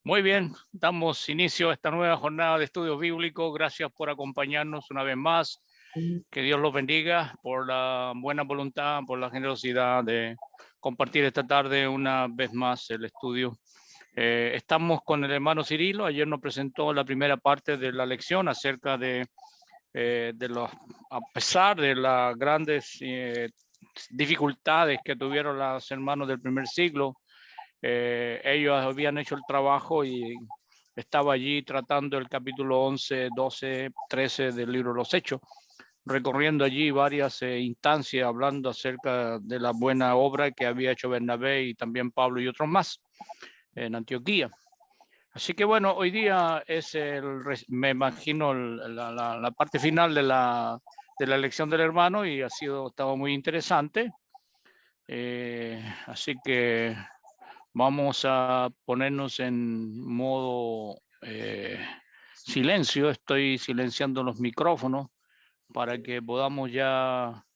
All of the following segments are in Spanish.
Muy bien, damos inicio a esta nueva jornada de estudios bíblicos. Gracias por acompañarnos una vez más. Que Dios los bendiga por la buena voluntad, por la generosidad de compartir esta tarde una vez más el estudio. Estamos con el hermano Cirilo. Ayer nos presentó la primera parte de la lección acerca de a pesar de las grandes dificultades que tuvieron los hermanos del primer siglo. Ellos habían hecho el trabajo y estaba allí tratando el capítulo 11, 12, 13 del libro de los Hechos, recorriendo allí varias instancias, hablando acerca de la buena obra que había hecho Bernabé y también Pablo y otros más en Antioquía. Así que bueno, hoy día es me imagino la parte final de la lección del hermano y estaba muy interesante. Así que vamos a ponernos en modo silencio. Estoy silenciando los micrófonos para que podamos ya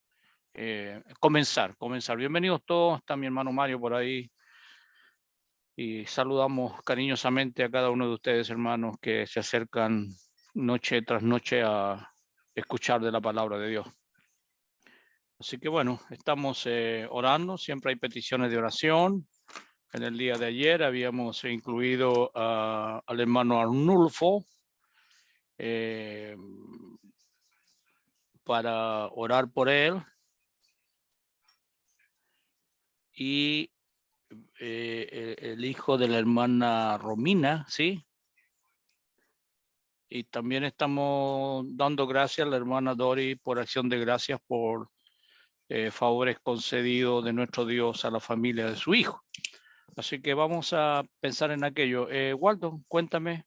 comenzar. Bienvenidos todos. Está mi hermano Mario por ahí. Y saludamos cariñosamente a cada uno de ustedes, hermanos, que se acercan noche tras noche a escuchar de la palabra de Dios. Así que bueno, estamos orando. Siempre hay peticiones de oración. En el día de ayer habíamos incluido al hermano Arnulfo para orar por él. Y el hijo de la hermana Romina, ¿sí? Y también estamos dando gracias a la hermana Dori por acción de gracias por favores concedidos de nuestro Dios a la familia de su hijo. Así que vamos a pensar en aquello. Waldo, cuéntame.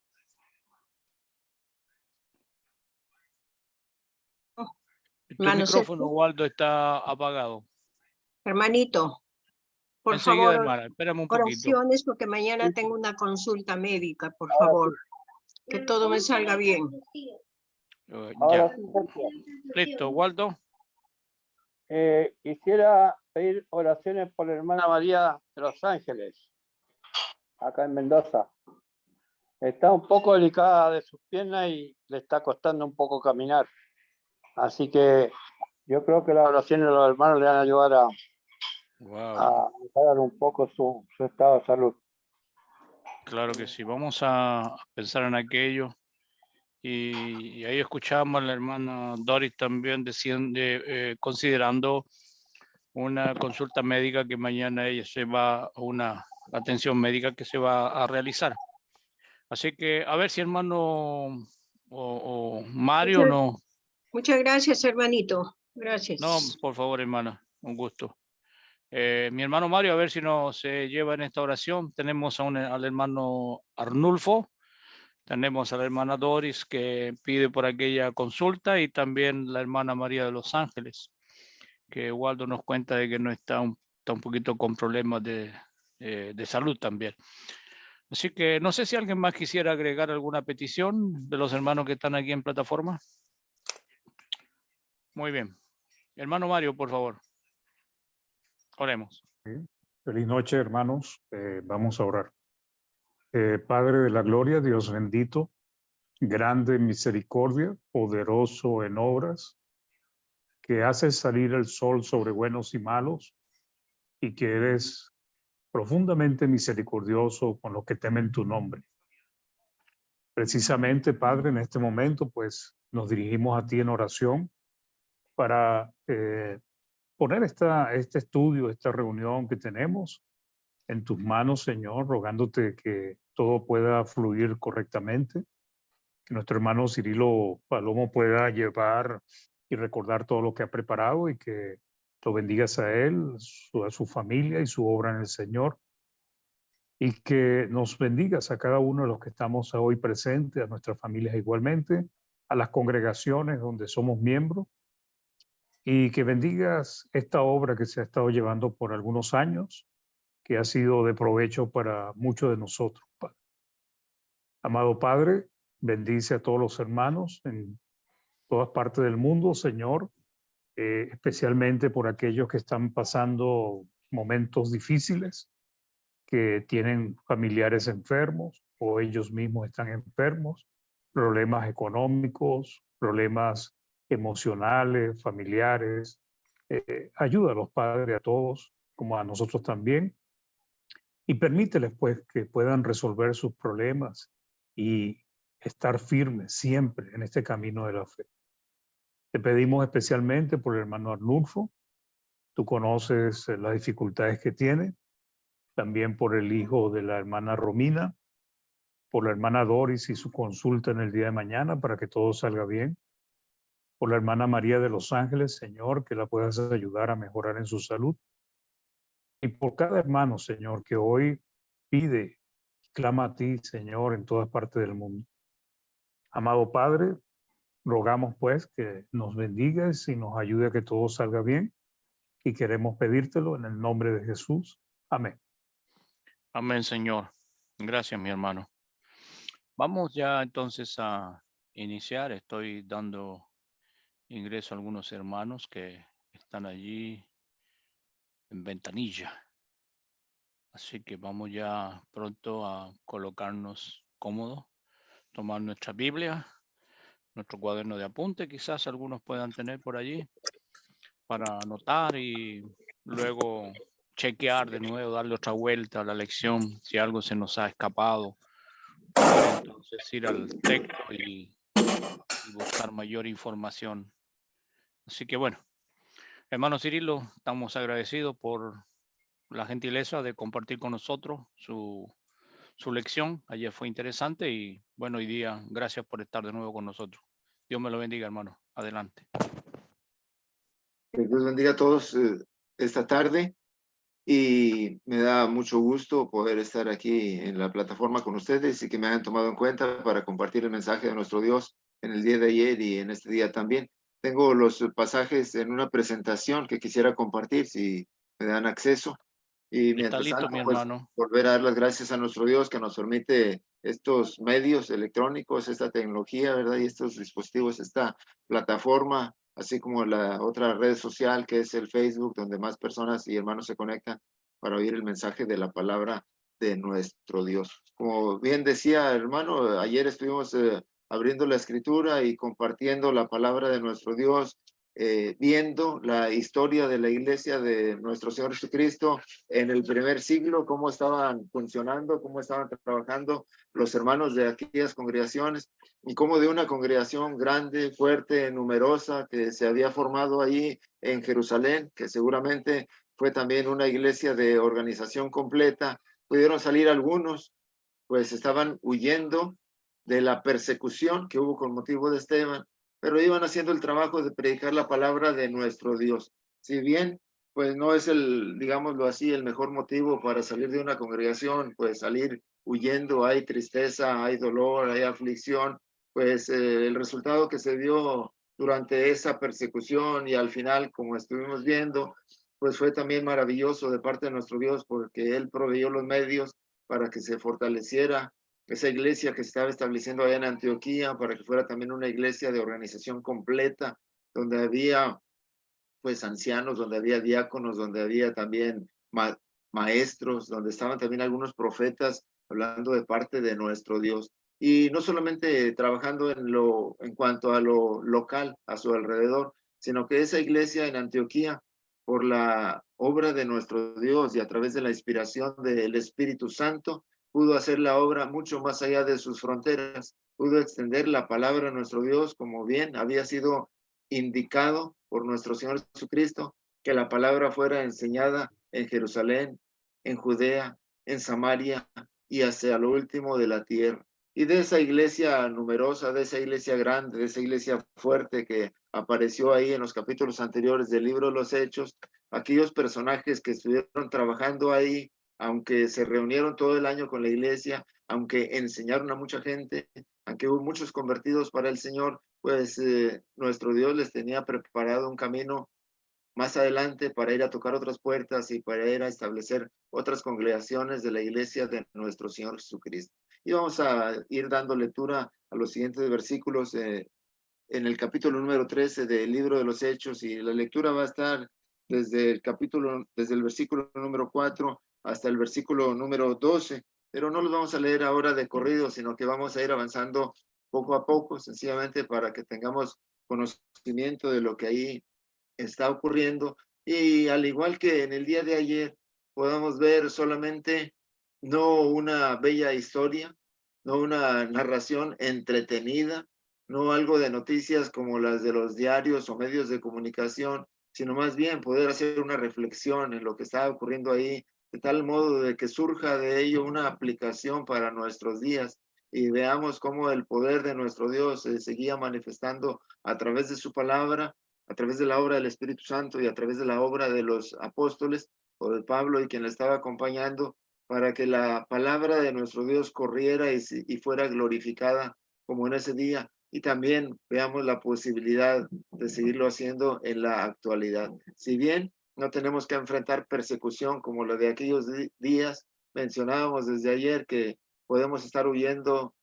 Tu micrófono, Waldo, está apagado. Hermanito, por Enseguida, favor, hermana, espérame un poquito. oraciones porque mañana tengo una consulta médica, por favor. Que todo me salga bien. Ya. Listo, Waldo. Quisiera pedir oraciones por la hermana María de Los Ángeles, acá en Mendoza. Está un poco delicada de sus piernas y le está costando un poco caminar. Así que yo creo que las oraciones de los hermanos le van a ayudar a mejorar un poco su estado de salud. Claro que sí, vamos a pensar en aquello. Y ahí escuchamos a la hermana Doris también considerando una consulta médica que mañana ella una atención médica que se va a realizar. Así que a ver si hermano o Mario no. Muchas gracias, hermanito. Gracias. No, por favor, hermana, un gusto. Mi hermano Mario, a ver si nos lleva en esta oración. Tenemos al hermano Arnulfo. Tenemos a la hermana Doris que pide por aquella consulta y también la hermana María de Los Ángeles, que Waldo nos cuenta de que no está un poquito con problemas de salud también. Así que no sé si alguien más quisiera agregar alguna petición de los hermanos que están aquí en plataforma. Muy bien. Hermano Mario, por favor. Oremos. Feliz noche, hermanos. Vamos a orar. Padre de la gloria, Dios bendito, grande en misericordia, poderoso en obras, que haces salir el sol sobre buenos y malos, y que eres profundamente misericordioso con los que temen tu nombre. Precisamente, Padre, en este momento, pues nos dirigimos a ti en oración para poner este estudio, esta reunión que tenemos en tus manos, Señor, rogándote que todo pueda fluir correctamente, que nuestro hermano Cirilo Palomo pueda llevar y recordar todo lo que ha preparado y que lo bendigas a él, a su familia y su obra en el Señor, y que nos bendigas a cada uno de los que estamos hoy presentes, a nuestras familias igualmente, a las congregaciones donde somos miembros, y que bendigas esta obra que se ha estado llevando por algunos años, que ha sido de provecho para muchos de nosotros, Padre. Amado Padre, bendice a todos los hermanos en todas partes del mundo, Señor, especialmente por aquellos que están pasando momentos difíciles. que tienen familiares enfermos o ellos mismos están enfermos, problemas económicos, problemas emocionales, familiares. Ayúdalos, Padre, a todos, como a nosotros también, y permíteles, pues, que puedan resolver sus problemas y estar firmes siempre en este camino de la fe. Te pedimos especialmente por el hermano Arnulfo. Tú conoces las dificultades que tiene, también por el hijo de la hermana Romina, por la hermana Doris y su consulta en el día de mañana para que todo salga bien, por la hermana María de los Ángeles, Señor, que la puedas ayudar a mejorar en su salud, y por cada hermano, Señor, que hoy pide, clama a ti, Señor, en todas partes del mundo. Amado Padre, rogamos pues que nos bendigas y nos ayude a que todo salga bien, y queremos pedírtelo en el nombre de Jesús. Amén. Amén, Señor. Gracias, mi hermano. Vamos ya entonces a iniciar. Estoy dando ingreso a algunos hermanos que están allí en ventanilla. Así que vamos ya pronto a colocarnos cómodos, tomar nuestra Biblia, nuestro cuaderno de apunte, quizás algunos puedan tener por allí, para anotar y luego chequear de nuevo, darle otra vuelta a la lección, si algo se nos ha escapado. Entonces ir al texto y buscar mayor información. Así que bueno, hermano Cirilo, estamos agradecidos por la gentileza de compartir con nosotros su lección. Ayer fue interesante y bueno, hoy día gracias por estar de nuevo con nosotros. Dios me lo bendiga, hermano. Adelante. Que Dios bendiga a todos esta tarde, y me da mucho gusto poder estar aquí en la plataforma con ustedes y que me hayan tomado en cuenta para compartir el mensaje de nuestro Dios en el día de ayer y en este día también. Tengo los pasajes en una presentación que quisiera compartir si me dan acceso. Y Está mientras listo, tanto, mi pues, hermano. volver a dar las gracias a nuestro Dios que nos permite estos medios electrónicos, esta tecnología, ¿verdad? Y estos dispositivos, esta plataforma, así como la otra red social que es el Facebook, donde más personas y hermanos se conectan para oír el mensaje de la palabra de nuestro Dios. Como bien decía, hermano, ayer estuvimos abriendo la escritura y compartiendo la palabra de nuestro Dios, viendo la historia de la iglesia de nuestro Señor Jesucristo en el primer siglo, cómo estaban funcionando, cómo estaban trabajando los hermanos de aquellas congregaciones, y cómo de una congregación grande, fuerte, numerosa, que se había formado ahí en Jerusalén, que seguramente fue también una iglesia de organización completa, pudieron salir algunos, pues estaban huyendo de la persecución que hubo con motivo de Esteban, pero iban haciendo el trabajo de predicar la palabra de nuestro Dios. Si bien, pues no es el, digámoslo así, el mejor motivo para salir de una congregación, pues salir huyendo, hay tristeza, hay dolor, hay aflicción, pues el resultado que se dio durante esa persecución y al final, como estuvimos viendo, pues fue también maravilloso de parte de nuestro Dios, porque Él proveyó los medios para que se fortaleciera esa iglesia que se estaba estableciendo allá en Antioquía, para que fuera también una iglesia de organización completa, donde había pues ancianos, donde había diáconos, donde había también maestros, donde estaban también algunos profetas hablando de parte de nuestro Dios. Y no solamente trabajando en cuanto a lo local, a su alrededor, sino que esa iglesia en Antioquía, por la obra de nuestro Dios y a través de la inspiración del Espíritu Santo, pudo hacer la obra mucho más allá de sus fronteras, pudo extender la palabra de nuestro Dios, como bien había sido indicado por nuestro Señor Jesucristo, que la palabra fuera enseñada en Jerusalén, en Judea, en Samaria y hacia lo último de la tierra. Y de esa iglesia numerosa, de esa iglesia grande, de esa iglesia fuerte que apareció ahí en los capítulos anteriores del libro de los Hechos, aquellos personajes que estuvieron trabajando ahí, aunque se reunieron todo el año con la iglesia, aunque enseñaron a mucha gente, aunque hubo muchos convertidos para el Señor, pues nuestro Dios les tenía preparado un camino más adelante para ir a tocar otras puertas y para ir a establecer otras congregaciones de la iglesia de nuestro Señor Jesucristo. Y vamos a ir dando lectura a los siguientes versículos en el capítulo número 13 del libro de los Hechos, y la lectura va a estar desde el versículo número 4 hasta el versículo número 12, pero no los vamos a leer ahora de corrido, sino que vamos a ir avanzando poco a poco, sencillamente para que tengamos conocimiento de lo que ahí está ocurriendo. Y al igual que en el día de ayer, podamos ver solamente no una bella historia, no una narración entretenida, no algo de noticias como las de los diarios o medios de comunicación, sino más bien poder hacer una reflexión en lo que está ocurriendo ahí, de tal modo de que surja de ello una aplicación para nuestros días y veamos cómo el poder de nuestro Dios se seguía manifestando a través de su palabra, a través de la obra del Espíritu Santo y a través de la obra de los apóstoles o de Pablo y quien le estaba acompañando, para que la palabra de nuestro Dios corriera y fuera glorificada como en ese día. Y también veamos la posibilidad de seguirlo haciendo en la actualidad. Si bien no tenemos que enfrentar persecución como la de aquellos días, mencionábamos desde ayer que podemos estar huyendo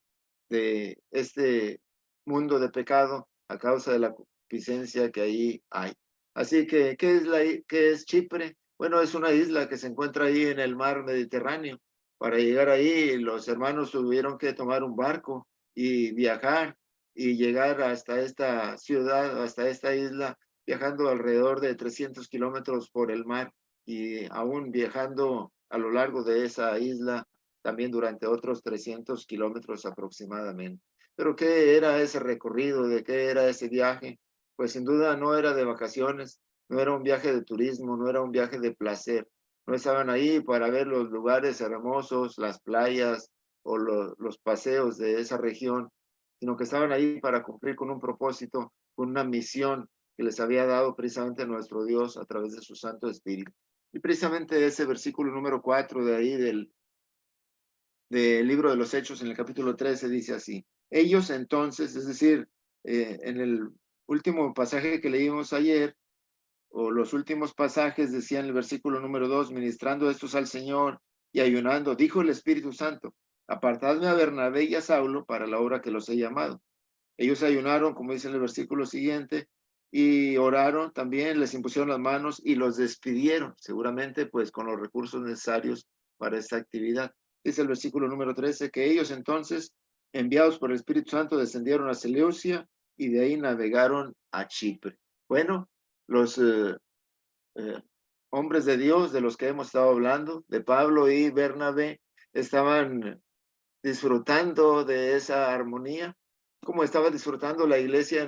de este mundo de pecado a causa de la concupiscencia que ahí hay. Así que, ¿qué es Chipre? Bueno, es una isla que se encuentra ahí en el mar Mediterráneo. Para llegar ahí, los hermanos tuvieron que tomar un barco y viajar y llegar hasta esta ciudad, hasta esta isla, viajando alrededor de 300 kilómetros por el mar y aún viajando a lo largo de esa isla también durante otros 300 kilómetros aproximadamente. Pero ¿qué era ese recorrido? ¿De qué era ese viaje? Pues sin duda no era de vacaciones, no era un viaje de turismo, no era un viaje de placer. No estaban ahí para ver los lugares hermosos, las playas o los paseos de esa región, sino que estaban ahí para cumplir con un propósito, con una misión que les había dado precisamente nuestro Dios a través de su Santo Espíritu. Y precisamente ese versículo número 4 de ahí del libro de los Hechos en el capítulo 13 dice así: ellos entonces, es decir, en el último pasaje que leímos ayer, o los últimos pasajes decían en el versículo número 2, ministrando estos al Señor y ayunando, dijo el Espíritu Santo, apartadme a Bernabé y a Saulo para la obra que los he llamado. Ellos ayunaron, como dice en el versículo siguiente, y oraron también, les impusieron las manos y los despidieron, seguramente pues con los recursos necesarios para esta actividad. Dice el versículo número 13, que ellos entonces, enviados por el Espíritu Santo, descendieron a Seleucia y de ahí navegaron a Chipre. Bueno, los hombres de Dios de los que hemos estado hablando, de Pablo y Bernabé, estaban disfrutando de esa armonía, como estaba disfrutando la iglesia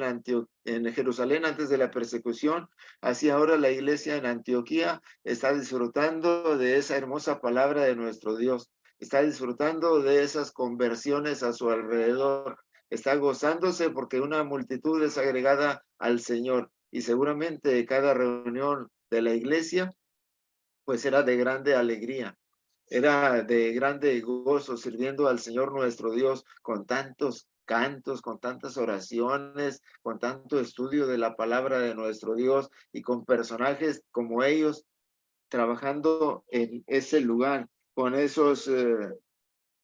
en Jerusalén antes de la persecución, así ahora la iglesia en Antioquía está disfrutando de esa hermosa palabra de nuestro Dios, está disfrutando de esas conversiones a su alrededor, está gozándose porque una multitud es agregada al Señor y seguramente cada reunión de la iglesia pues era de grande alegría. Era de grande gozo sirviendo al Señor nuestro Dios con tantos cantos, con tantas oraciones, con tanto estudio de la palabra de nuestro Dios y con personajes como ellos trabajando en ese lugar, con esos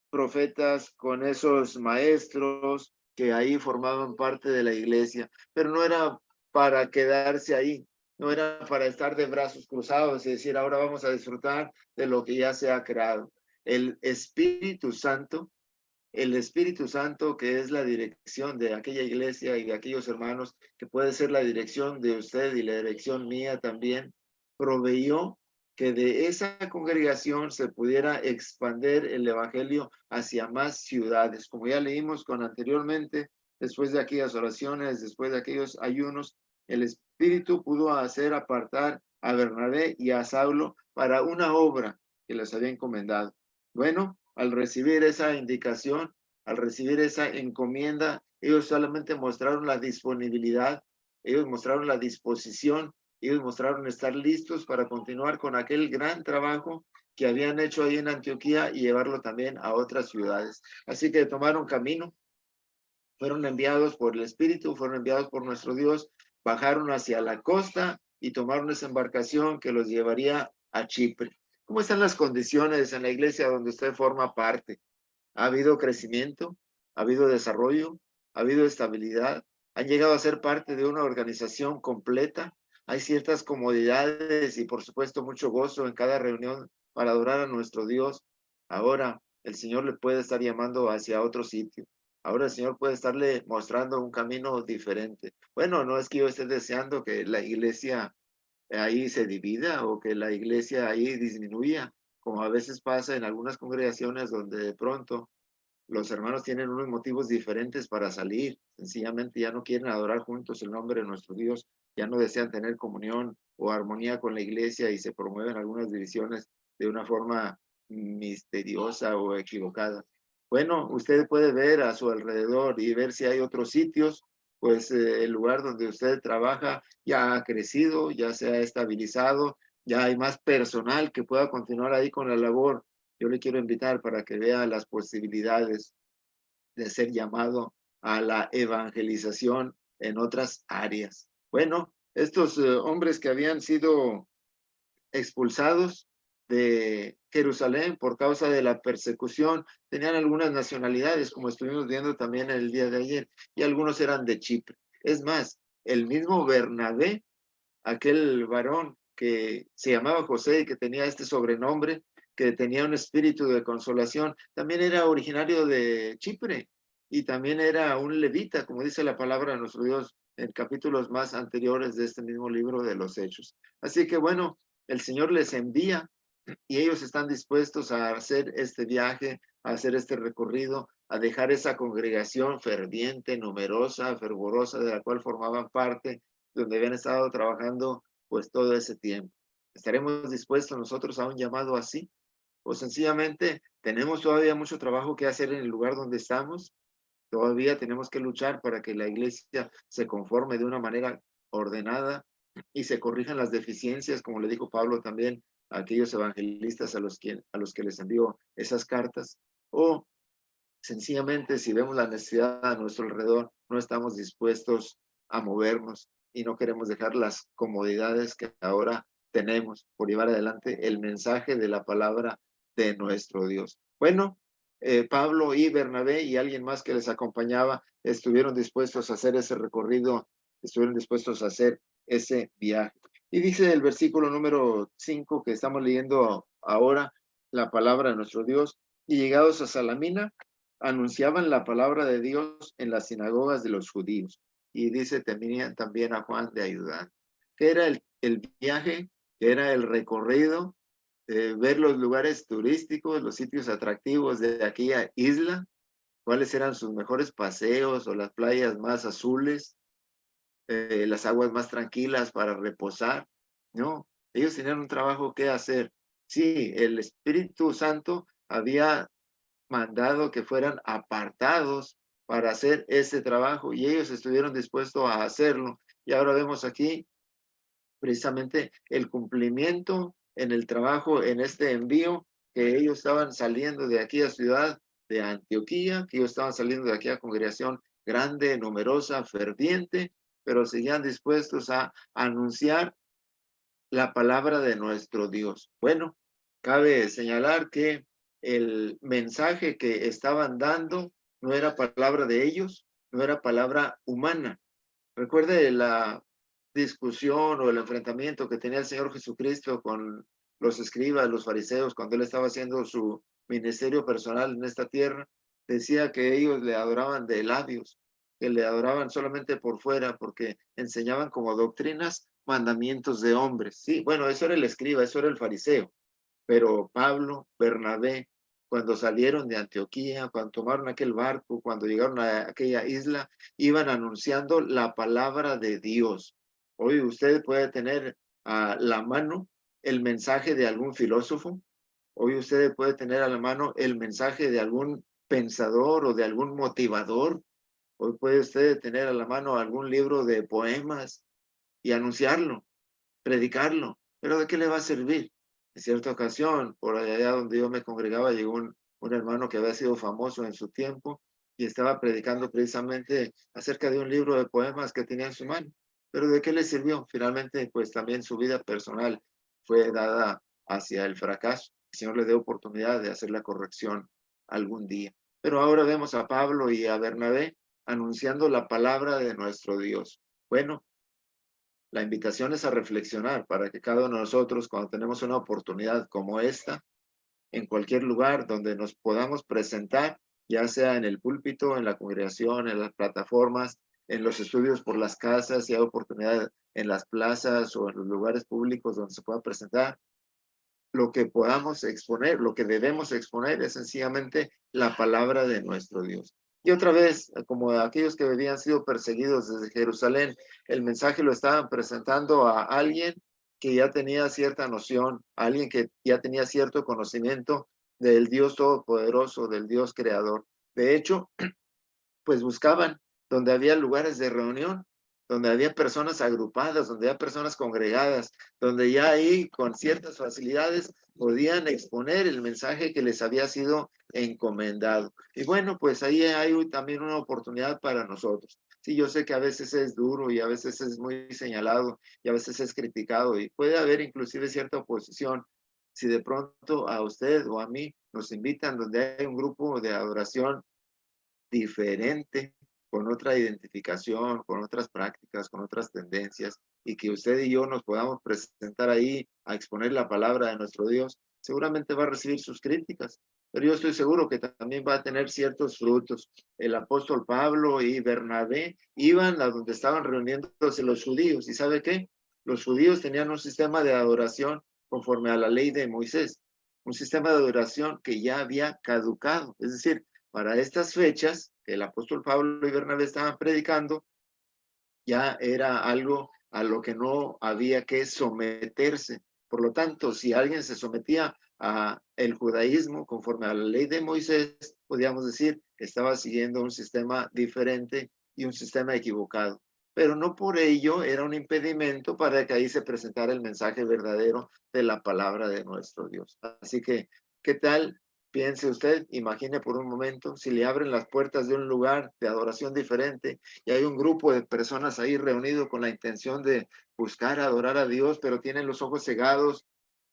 profetas, con esos maestros que ahí formaban parte de la iglesia, pero no era para quedarse ahí, no era para estar de brazos cruzados y decir, ahora vamos a disfrutar de lo que ya se ha creado. El Espíritu Santo que es la dirección de aquella iglesia y de aquellos hermanos, que puede ser la dirección de usted y la dirección mía también, proveyó que de esa congregación se pudiera expandir el evangelio hacia más ciudades. Como ya leímos con anteriormente, después de aquellas oraciones, después de aquellos ayunos, el Espíritu pudo hacer apartar a Bernabé y a Saulo para una obra que les había encomendado. Bueno, al recibir esa indicación, al recibir esa encomienda, ellos solamente mostraron la disponibilidad, ellos mostraron la disposición, ellos mostraron estar listos para continuar con aquel gran trabajo que habían hecho ahí en Antioquía y llevarlo también a otras ciudades. Así que tomaron camino, fueron enviados por el Espíritu, fueron enviados por nuestro Dios, bajaron hacia la costa y tomaron esa embarcación que los llevaría a Chipre. ¿Cómo están las condiciones en la iglesia donde usted forma parte? ¿Ha habido crecimiento? ¿Ha habido desarrollo? ¿Ha habido estabilidad? ¿Han llegado a ser parte de una organización completa? ¿Hay ciertas comodidades y por supuesto mucho gozo en cada reunión para adorar a nuestro Dios, ahora el Señor le puede estar llamando hacia otro sitio. Ahora el Señor puede estarle mostrando un camino diferente. Bueno, no es que yo esté deseando que la iglesia ahí se divida o que la iglesia ahí disminuya, como a veces pasa en algunas congregaciones donde de pronto los hermanos tienen unos motivos diferentes para salir. Sencillamente ya no quieren adorar juntos el nombre de nuestro Dios, ya no desean tener comunión o armonía con la iglesia y se promueven algunas divisiones de una forma misteriosa o equivocada. Bueno, usted puede ver a su alrededor y ver si hay otros sitios, pues el lugar donde usted trabaja ya ha crecido, ya se ha estabilizado, ya hay más personal que pueda continuar ahí con la labor. Yo le quiero invitar para que vea las posibilidades de ser llamado a la evangelización en otras áreas. Bueno, estos hombres que habían sido expulsados de Jerusalén por causa de la persecución, tenían algunas nacionalidades, como estuvimos viendo también el día de ayer, y algunos eran de Chipre. Es más, el mismo Bernabé, aquel varón que se llamaba José y que tenía este sobrenombre, que tenía un espíritu de consolación, también era originario de Chipre y también era un levita, como dice la palabra de nuestro Dios en capítulos más anteriores de este mismo libro de los Hechos. Así que bueno, el Señor les envía y ellos están dispuestos a hacer este viaje, a hacer este recorrido, a dejar esa congregación ferviente, numerosa, fervorosa, de la cual formaban parte, donde habían estado trabajando pues todo ese tiempo. ¿Estaremos dispuestos nosotros a un llamado así? ¿O sencillamente tenemos todavía mucho trabajo que hacer en el lugar donde estamos? Todavía tenemos que luchar para que la iglesia se conforme de una manera ordenada y se corrijan las deficiencias, como le dijo Pablo también a aquellos evangelistas a los que les envió esas cartas. O sencillamente, si vemos la necesidad a nuestro alrededor, no estamos dispuestos a movernos y no queremos dejar las comodidades que ahora tenemos por llevar adelante el mensaje de la palabra de nuestro Dios. Bueno, Pablo y Bernabé y alguien más que les acompañaba estuvieron dispuestos a hacer ese recorrido, estuvieron dispuestos a hacer ese viaje. Y dice el versículo número 5 que estamos leyendo ahora, la palabra de nuestro Dios, y llegados a Salamina, anunciaban la palabra de Dios en las sinagogas de los judíos. Y dice, tenían también a Juan de ayudante. ¿Qué era el viaje? ¿Qué era el recorrido? Ver los lugares turísticos, los sitios atractivos de aquella isla, cuáles eran sus mejores paseos o las playas más azules, las aguas más tranquilas para reposar. No, ellos tenían un trabajo que hacer. Sí, el Espíritu Santo había mandado que fueran apartados para hacer ese trabajo y ellos estuvieron dispuestos a hacerlo. Y ahora vemos aquí precisamente el cumplimiento en el trabajo, en este envío, que ellos estaban saliendo de aquella ciudad de Antioquía, que ellos estaban saliendo de aquella congregación grande, numerosa, ferviente, pero seguían dispuestos a anunciar la palabra de nuestro Dios. Bueno, cabe señalar que el mensaje que estaban dando no era palabra de ellos, no era palabra humana. Recuerde la discusión o el enfrentamiento que tenía el Señor Jesucristo con los escribas, los fariseos, cuando él estaba haciendo su ministerio personal en esta tierra. Decía que ellos le adoraban de labios, que le adoraban solamente por fuera, porque enseñaban como doctrinas mandamientos de hombres. Sí, bueno, eso era el escriba, eso era el fariseo. Pero Pablo, Bernabé, cuando salieron de Antioquía, cuando tomaron aquel barco, cuando llegaron a aquella isla, iban anunciando la palabra de Dios. Hoy usted puede tener a la mano el mensaje de algún filósofo. Hoy usted puede tener a la mano el mensaje de algún pensador o de algún motivador. Hoy puede usted tener a la mano algún libro de poemas y anunciarlo, predicarlo. ¿Pero de qué le va a servir? En cierta ocasión, por allá donde yo me congregaba, llegó un hermano que había sido famoso en su tiempo y estaba predicando precisamente acerca de un libro de poemas que tenía en su mano. ¿Pero de qué le sirvió? Finalmente, pues también su vida personal fue dada hacia el fracaso. El Señor le dio oportunidad de hacer la corrección algún día. Pero ahora vemos a Pablo y a Bernabé anunciando la palabra de nuestro Dios. Bueno, la invitación es a reflexionar para que cada uno de nosotros, cuando tenemos una oportunidad como esta, en cualquier lugar donde nos podamos presentar, ya sea en el púlpito, en la congregación, en las plataformas, en los estudios por las casas, si hay oportunidad en las plazas o en los lugares públicos donde se pueda presentar. Lo que podamos exponer, lo que debemos exponer es sencillamente la palabra de nuestro Dios. Y otra vez, como aquellos que habían sido perseguidos desde Jerusalén, el mensaje lo estaban presentando a alguien que ya tenía cierta noción, a alguien que ya tenía cierto conocimiento del Dios Todopoderoso, del Dios Creador. De hecho, pues buscaban donde había lugares de reunión, donde había personas agrupadas, donde había personas congregadas, donde ya ahí con ciertas facilidades podían exponer el mensaje que les había sido encomendado. Y bueno, pues ahí hay también una oportunidad para nosotros. Sí, yo sé que a veces es duro y a veces es muy señalado y a veces es criticado y puede haber inclusive cierta oposición. Si de pronto a usted o a mí nos invitan donde hay un grupo de adoración diferente, con otra identificación, con otras prácticas, con otras tendencias, y que usted y yo nos podamos presentar ahí a exponer la palabra de nuestro Dios, seguramente va a recibir sus críticas, pero yo estoy seguro que también va a tener ciertos frutos. El apóstol Pablo y Bernabé iban a donde estaban reuniéndose los judíos, ¿y sabe qué? Los judíos tenían un sistema de adoración conforme a la ley de Moisés, un sistema de adoración que ya había caducado, es decir, para estas fechas que el apóstol Pablo y Bernabé estaban predicando, ya era algo a lo que no había que someterse. Por lo tanto, si alguien se sometía a el judaísmo conforme a la ley de Moisés, podríamos decir que estaba siguiendo un sistema diferente y un sistema equivocado. Pero no por ello era un impedimento para que ahí se presentara el mensaje verdadero de la palabra de nuestro Dios. Así que, ¿qué tal? Piense usted, imagine por un momento, si le abren las puertas de un lugar de adoración diferente y hay un grupo de personas ahí reunido con la intención de buscar adorar a Dios, pero tienen los ojos cegados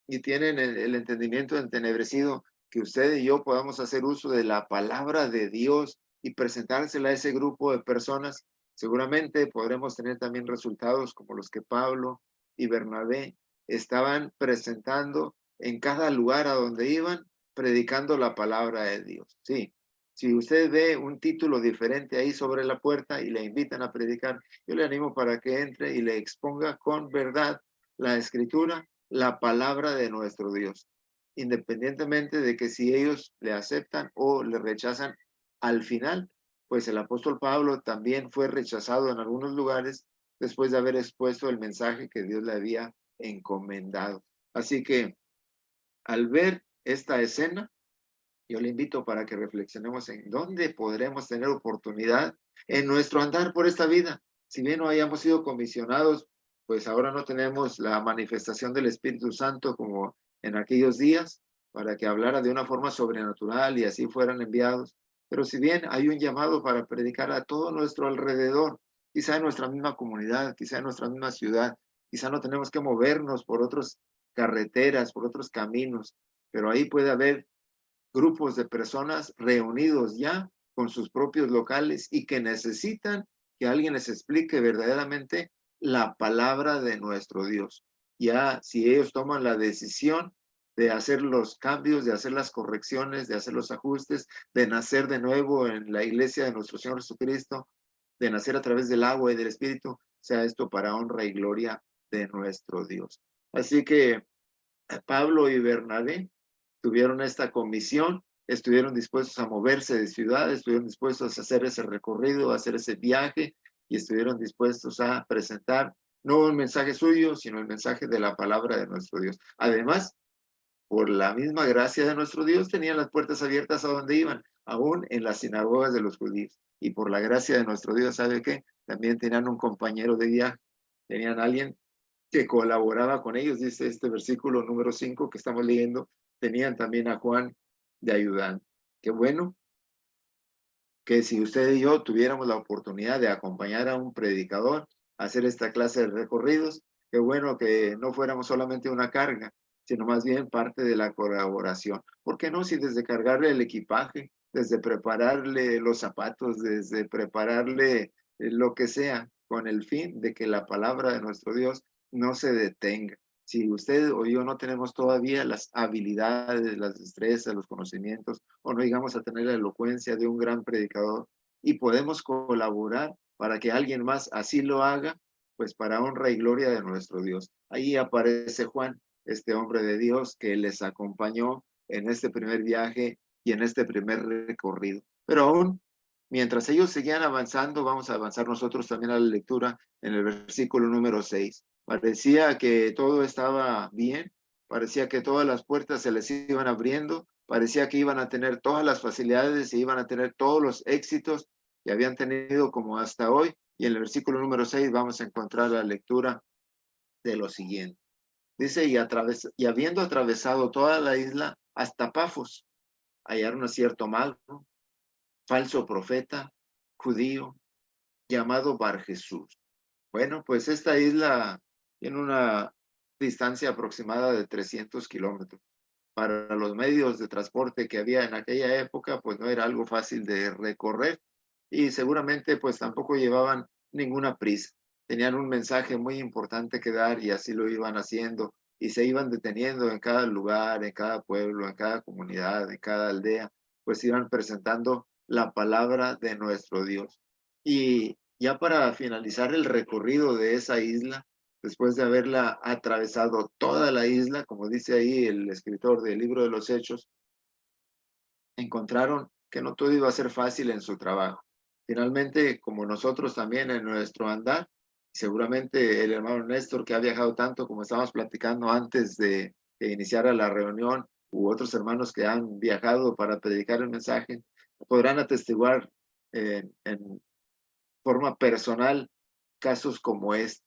y tienen el entendimiento entenebrecido, que usted y yo podamos hacer uso de la palabra de Dios y presentársela a ese grupo de personas. Seguramente podremos tener también resultados como los que Pablo y Bernabé estaban presentando en cada lugar a donde iban, predicando la palabra de Dios. Sí, si usted ve un título diferente ahí sobre la puerta y le invitan a predicar, yo le animo para que entre y le exponga con verdad la escritura, la palabra de nuestro Dios, independientemente de que si ellos le aceptan o le rechazan al final, pues el apóstol Pablo también fue rechazado en algunos lugares después de haber expuesto el mensaje que Dios le había encomendado. Así que al ver esta escena, yo le invito para que reflexionemos en dónde podremos tener oportunidad en nuestro andar por esta vida. Si bien no hayamos sido comisionados, pues ahora no tenemos la manifestación del Espíritu Santo como en aquellos días, para que hablara de una forma sobrenatural y así fueran enviados. Pero si bien hay un llamado para predicar a todo nuestro alrededor, quizá en nuestra misma comunidad, quizá en nuestra misma ciudad, quizá no tenemos que movernos por otras carreteras, por otros caminos, pero ahí puede haber grupos de personas reunidos ya con sus propios locales y que necesitan que alguien les explique verdaderamente la palabra de nuestro Dios. Ya si ellos toman la decisión de hacer los cambios, de hacer las correcciones, de hacer los ajustes, de nacer de nuevo en la iglesia de nuestro Señor Jesucristo, de nacer a través del agua y del Espíritu, sea esto para honra y gloria de nuestro Dios. Así que Pablo y Bernabé tuvieron esta comisión, estuvieron dispuestos a moverse de ciudad, estuvieron dispuestos a hacer ese recorrido, a hacer ese viaje y estuvieron dispuestos a presentar no un mensaje suyo, sino el mensaje de la palabra de nuestro Dios. Además, por la misma gracia de nuestro Dios, tenían las puertas abiertas a donde iban, aún en las sinagogas de los judíos. Y por la gracia de nuestro Dios, ¿sabe qué? También tenían un compañero de viaje, tenían alguien que colaboraba con ellos, dice este versículo número 5 que estamos leyendo, tenían también a Juan de ayudante. Qué bueno que si usted y yo tuviéramos la oportunidad de acompañar a un predicador a hacer esta clase de recorridos, qué bueno que no fuéramos solamente una carga, sino más bien parte de la colaboración. ¿Por qué no? Si desde cargarle el equipaje, desde prepararle los zapatos, desde prepararle lo que sea, con el fin de que la palabra de nuestro Dios no se detenga, Si usted o yo no tenemos todavía las habilidades, las destrezas, los conocimientos, o no llegamos a tener la elocuencia de un gran predicador y podemos colaborar para que alguien más así lo haga, pues para honra y gloria de nuestro Dios. Ahí aparece Juan, este hombre de Dios que les acompañó en este primer viaje y en este primer recorrido. Pero aún, mientras ellos seguían avanzando, vamos a avanzar nosotros también a la lectura en el versículo número 6. Parecía que todo estaba bien, parecía que todas las puertas se les iban abriendo, parecía que iban a tener todas las facilidades y iban a tener todos los éxitos que habían tenido como hasta hoy. Y en el versículo número 6 vamos a encontrar la lectura de lo siguiente. Dice, y habiendo atravesado toda la isla hasta Pafos, hallaron a cierto mago, falso profeta, judío, llamado Bar Jesús. Bueno, pues esta isla tiene una distancia aproximada de 300 kilómetros. Para los medios de transporte que había en aquella época, pues no era algo fácil de recorrer y seguramente pues tampoco llevaban ninguna prisa. Tenían un mensaje muy importante que dar y así lo iban haciendo y se iban deteniendo en cada lugar, en cada pueblo, en cada comunidad, en cada aldea, pues iban presentando la palabra de nuestro Dios. Y ya para finalizar el recorrido de esa isla, después de haberla atravesado toda la isla, como dice ahí el escritor del libro de los Hechos, encontraron que no todo iba a ser fácil en su trabajo. Finalmente, como nosotros también en nuestro andar, seguramente el hermano Néstor, que ha viajado tanto como estábamos platicando antes de que iniciara la reunión, u otros hermanos que han viajado para predicar el mensaje, podrán atestiguar en forma personal casos como este,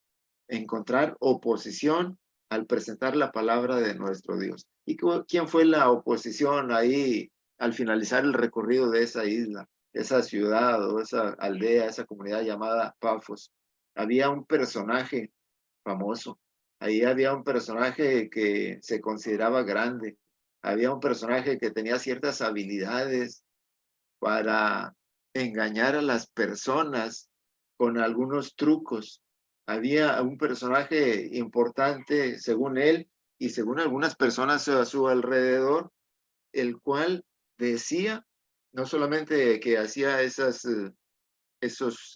encontrar oposición al presentar la palabra de nuestro Dios. ¿Y quién fue la oposición ahí al finalizar el recorrido de esa isla, esa ciudad o esa aldea, esa comunidad llamada Pafos? Había un personaje famoso, ahí había un personaje que se consideraba grande, había un personaje que tenía ciertas habilidades para engañar a las personas con algunos trucos. Había un personaje importante, según él, y según algunas personas a su alrededor, el cual decía, no solamente que hacía esas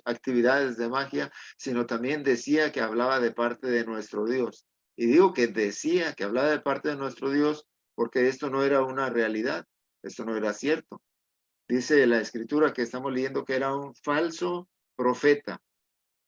actividades de magia, sino también decía que hablaba de parte de nuestro Dios. Y digo que decía que hablaba de parte de nuestro Dios porque esto no era una realidad, esto no era cierto. Dice la escritura que estamos leyendo que era un falso profeta.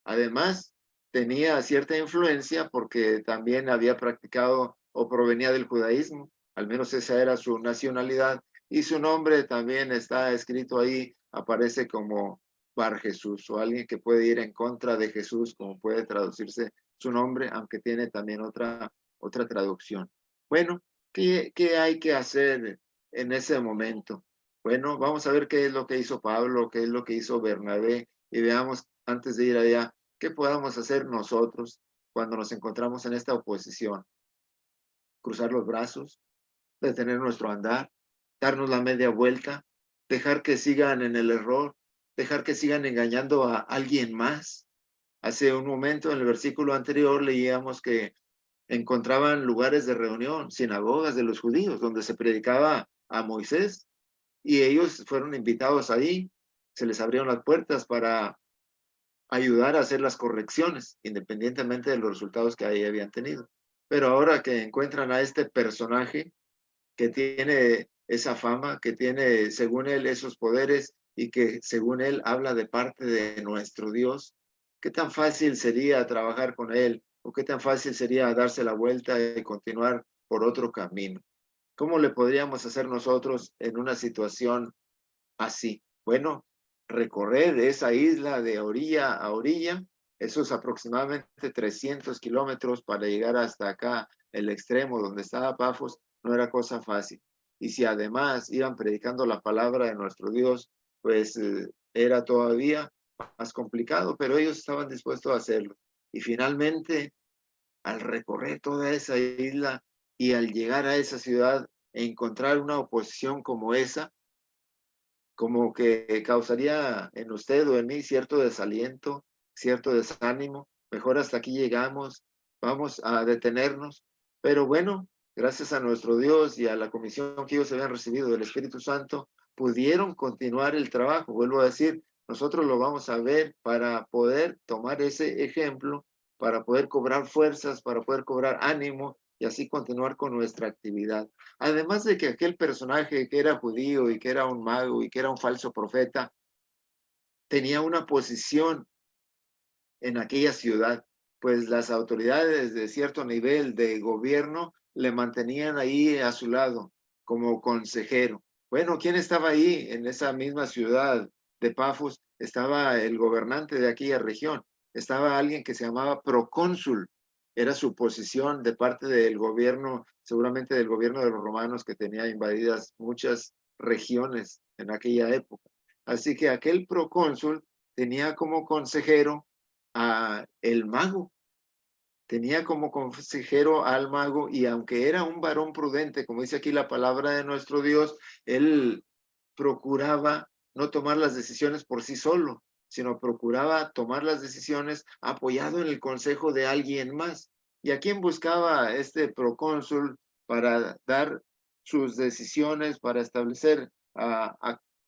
Además, tenía cierta influencia porque también había practicado o provenía del judaísmo, al menos esa era su nacionalidad, y su nombre también está escrito ahí, aparece como Bar Jesús, o alguien que puede ir en contra de Jesús, como puede traducirse su nombre, aunque tiene también otra traducción. Bueno, ¿qué hay que hacer en ese momento? Bueno, vamos a ver qué es lo que hizo Pablo, qué es lo que hizo Bernabé, y veamos antes de ir allá, ¿qué podamos hacer nosotros cuando nos encontramos en esta oposición? Cruzar los brazos, detener nuestro andar, darnos la media vuelta, dejar que sigan en el error, dejar que sigan engañando a alguien más. Hace un momento en el versículo anterior leíamos que encontraban lugares de reunión, sinagogas de los judíos, donde se predicaba a Moisés, y ellos fueron invitados ahí, se les abrieron las puertas para ayudar a hacer las correcciones, independientemente de los resultados que ahí habían tenido. Pero ahora que encuentran a este personaje que tiene esa fama, que tiene, según él, esos poderes y que, según él, habla de parte de nuestro Dios, ¿qué tan fácil sería trabajar con él? ¿O qué tan fácil sería darse la vuelta y continuar por otro camino? ¿Cómo le podríamos hacer nosotros en una situación así? Bueno, recorrer esa isla de orilla a orilla, esos aproximadamente 300 kilómetros para llegar hasta acá, el extremo donde estaba Pafos, no era cosa fácil. Y si además iban predicando la palabra de nuestro Dios, pues era todavía más complicado, pero ellos estaban dispuestos a hacerlo. Y finalmente, al recorrer toda esa isla y al llegar a esa ciudad e encontrar una oposición como esa, como que causaría en usted o en mí cierto desaliento, cierto desánimo. Mejor hasta aquí llegamos, vamos a detenernos, Pero bueno, gracias a nuestro Dios y a la comisión que ellos habían recibido del Espíritu Santo, pudieron continuar el trabajo. Vuelvo a decir, nosotros lo vamos a ver para poder tomar ese ejemplo, para poder cobrar fuerzas, para poder cobrar ánimo y así continuar con nuestra actividad. Además de que aquel personaje que era judío y que era un mago y que era un falso profeta, tenía una posición en aquella ciudad, pues las autoridades de cierto nivel de gobierno le mantenían ahí a su lado como consejero. Bueno, ¿quién estaba ahí en esa misma ciudad de Pafos? Estaba el gobernante de aquella región, estaba alguien que se llamaba procónsul, era su posición de parte del gobierno, seguramente del gobierno de los romanos, que tenía invadidas muchas regiones en aquella época. Así que aquel procónsul tenía como consejero a el mago, tenía como consejero al mago, y aunque era un varón prudente, como dice aquí la palabra de nuestro Dios, él procuraba no tomar las decisiones por sí solo, sino procuraba tomar las decisiones apoyado en el consejo de alguien más. ¿Y a quién buscaba este procónsul para dar sus decisiones, para establecer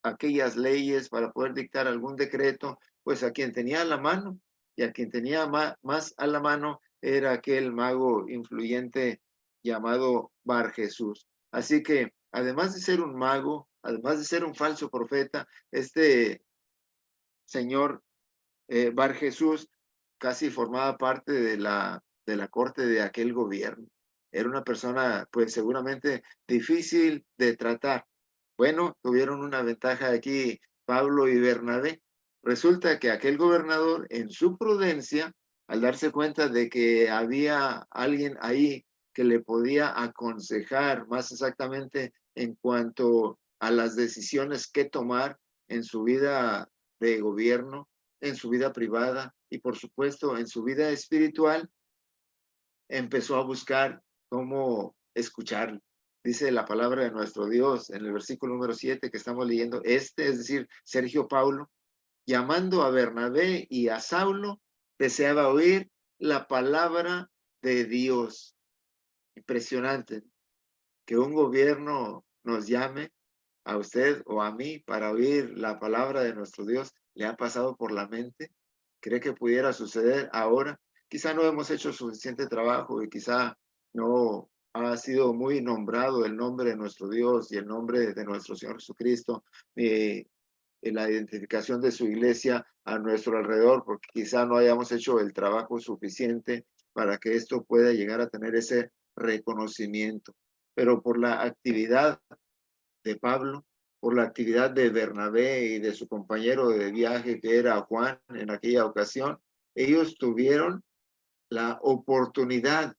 aquellas leyes, para poder dictar algún decreto? Pues a quien tenía a la mano, y a quien tenía más a la mano era aquel mago influyente llamado Bar Jesús. Así que, además de ser un mago, además de ser un falso profeta, este señor Bar Jesús casi formaba parte de la corte de aquel gobierno. Era una persona, pues seguramente difícil de tratar. Bueno, tuvieron una ventaja aquí Pablo y Bernabé. Resulta que aquel gobernador, en su prudencia, al darse cuenta de que había alguien ahí que le podía aconsejar más exactamente en cuanto a las decisiones que tomar en su vida de gobierno, en su vida privada y por supuesto en su vida espiritual, empezó a buscar cómo escucharlo. Dice la palabra de nuestro Dios en el versículo número 7 que estamos leyendo, es decir, Sergio Paulo, llamando a Bernabé y a Saulo, deseaba oír la palabra de Dios. Impresionante que un gobierno nos llame a usted o a mí para oír la palabra de nuestro Dios. ¿Le ha pasado por la mente? ¿Cree que pudiera suceder ahora? Quizá no hemos hecho suficiente trabajo y quizá no ha sido muy nombrado el nombre de nuestro Dios y el nombre de nuestro Señor Jesucristo en la identificación de su iglesia a nuestro alrededor, porque quizá no hayamos hecho el trabajo suficiente para que esto pueda llegar a tener ese reconocimiento. Pero por la actividad de Pablo, por la actividad de Bernabé y de su compañero de viaje que era Juan en aquella ocasión, ellos tuvieron la oportunidad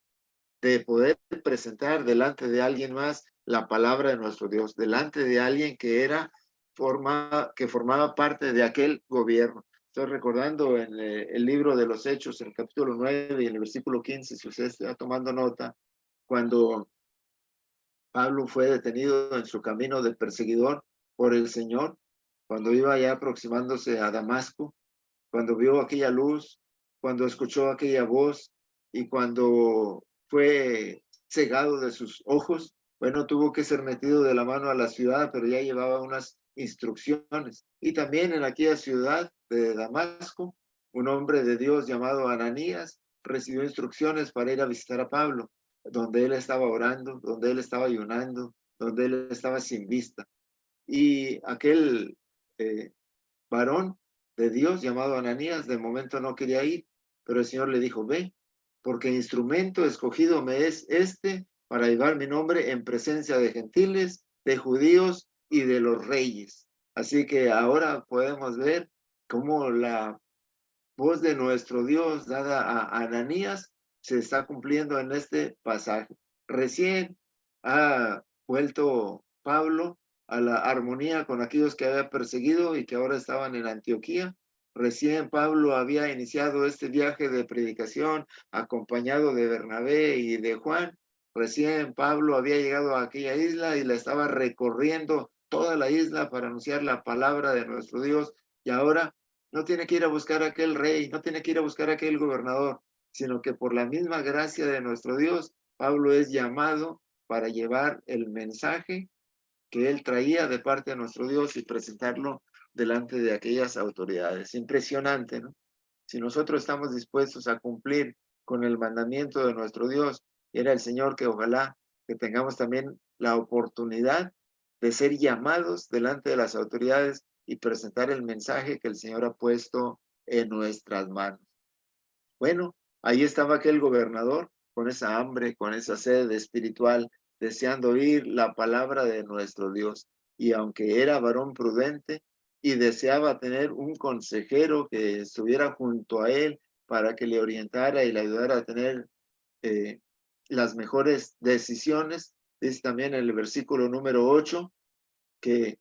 de poder presentar delante de alguien más la palabra de nuestro Dios, delante de alguien que formaba parte de aquel gobierno. Estoy recordando en el libro de los Hechos, en el capítulo 9 y en el versículo 15, si usted está tomando nota, cuando Pablo fue detenido en su camino de perseguidor por el Señor, cuando iba ya aproximándose a Damasco, cuando vio aquella luz, cuando escuchó aquella voz y cuando fue cegado de sus ojos, bueno, tuvo que ser metido de la mano a la ciudad, pero ya llevaba unas instrucciones. Y también en aquella ciudad de Damasco, un hombre de Dios llamado Ananías recibió instrucciones para ir a visitar a Pablo, donde él estaba orando, donde él estaba ayunando, donde él estaba sin vista. Y aquel varón de Dios llamado Ananías de momento no quería ir, pero el Señor le dijo, ve, porque instrumento escogido me es este para llevar mi nombre en presencia de gentiles, de judíos y de los reyes. Así que ahora podemos ver cómo la voz de nuestro Dios dada a Ananías se está cumpliendo en este pasaje. Recién ha vuelto Pablo a la armonía con aquellos que había perseguido y que ahora estaban en Antioquía. Recién Pablo había iniciado este viaje de predicación acompañado de Bernabé y de Juan. Recién Pablo había llegado a aquella isla y la estaba recorriendo toda la isla para anunciar la palabra de nuestro Dios. Y ahora no tiene que ir a buscar a aquel rey, no tiene que ir a buscar a aquel gobernador, sino que por la misma gracia de nuestro Dios Pablo es llamado para llevar el mensaje que él traía de parte de nuestro Dios y presentarlo delante de aquellas autoridades. Impresionante, ¿no? Si nosotros estamos dispuestos a cumplir con el mandamiento de nuestro Dios, era el Señor que ojalá que tengamos también la oportunidad de ser llamados delante de las autoridades y presentar el mensaje que el Señor ha puesto en nuestras manos. Bueno, ahí estaba aquel gobernador con esa hambre, con esa sed espiritual, deseando oír la palabra de nuestro Dios. Y aunque era varón prudente y deseaba tener un consejero que estuviera junto a él para que le orientara y le ayudara a tener las mejores decisiones, dice también en el versículo número 8, que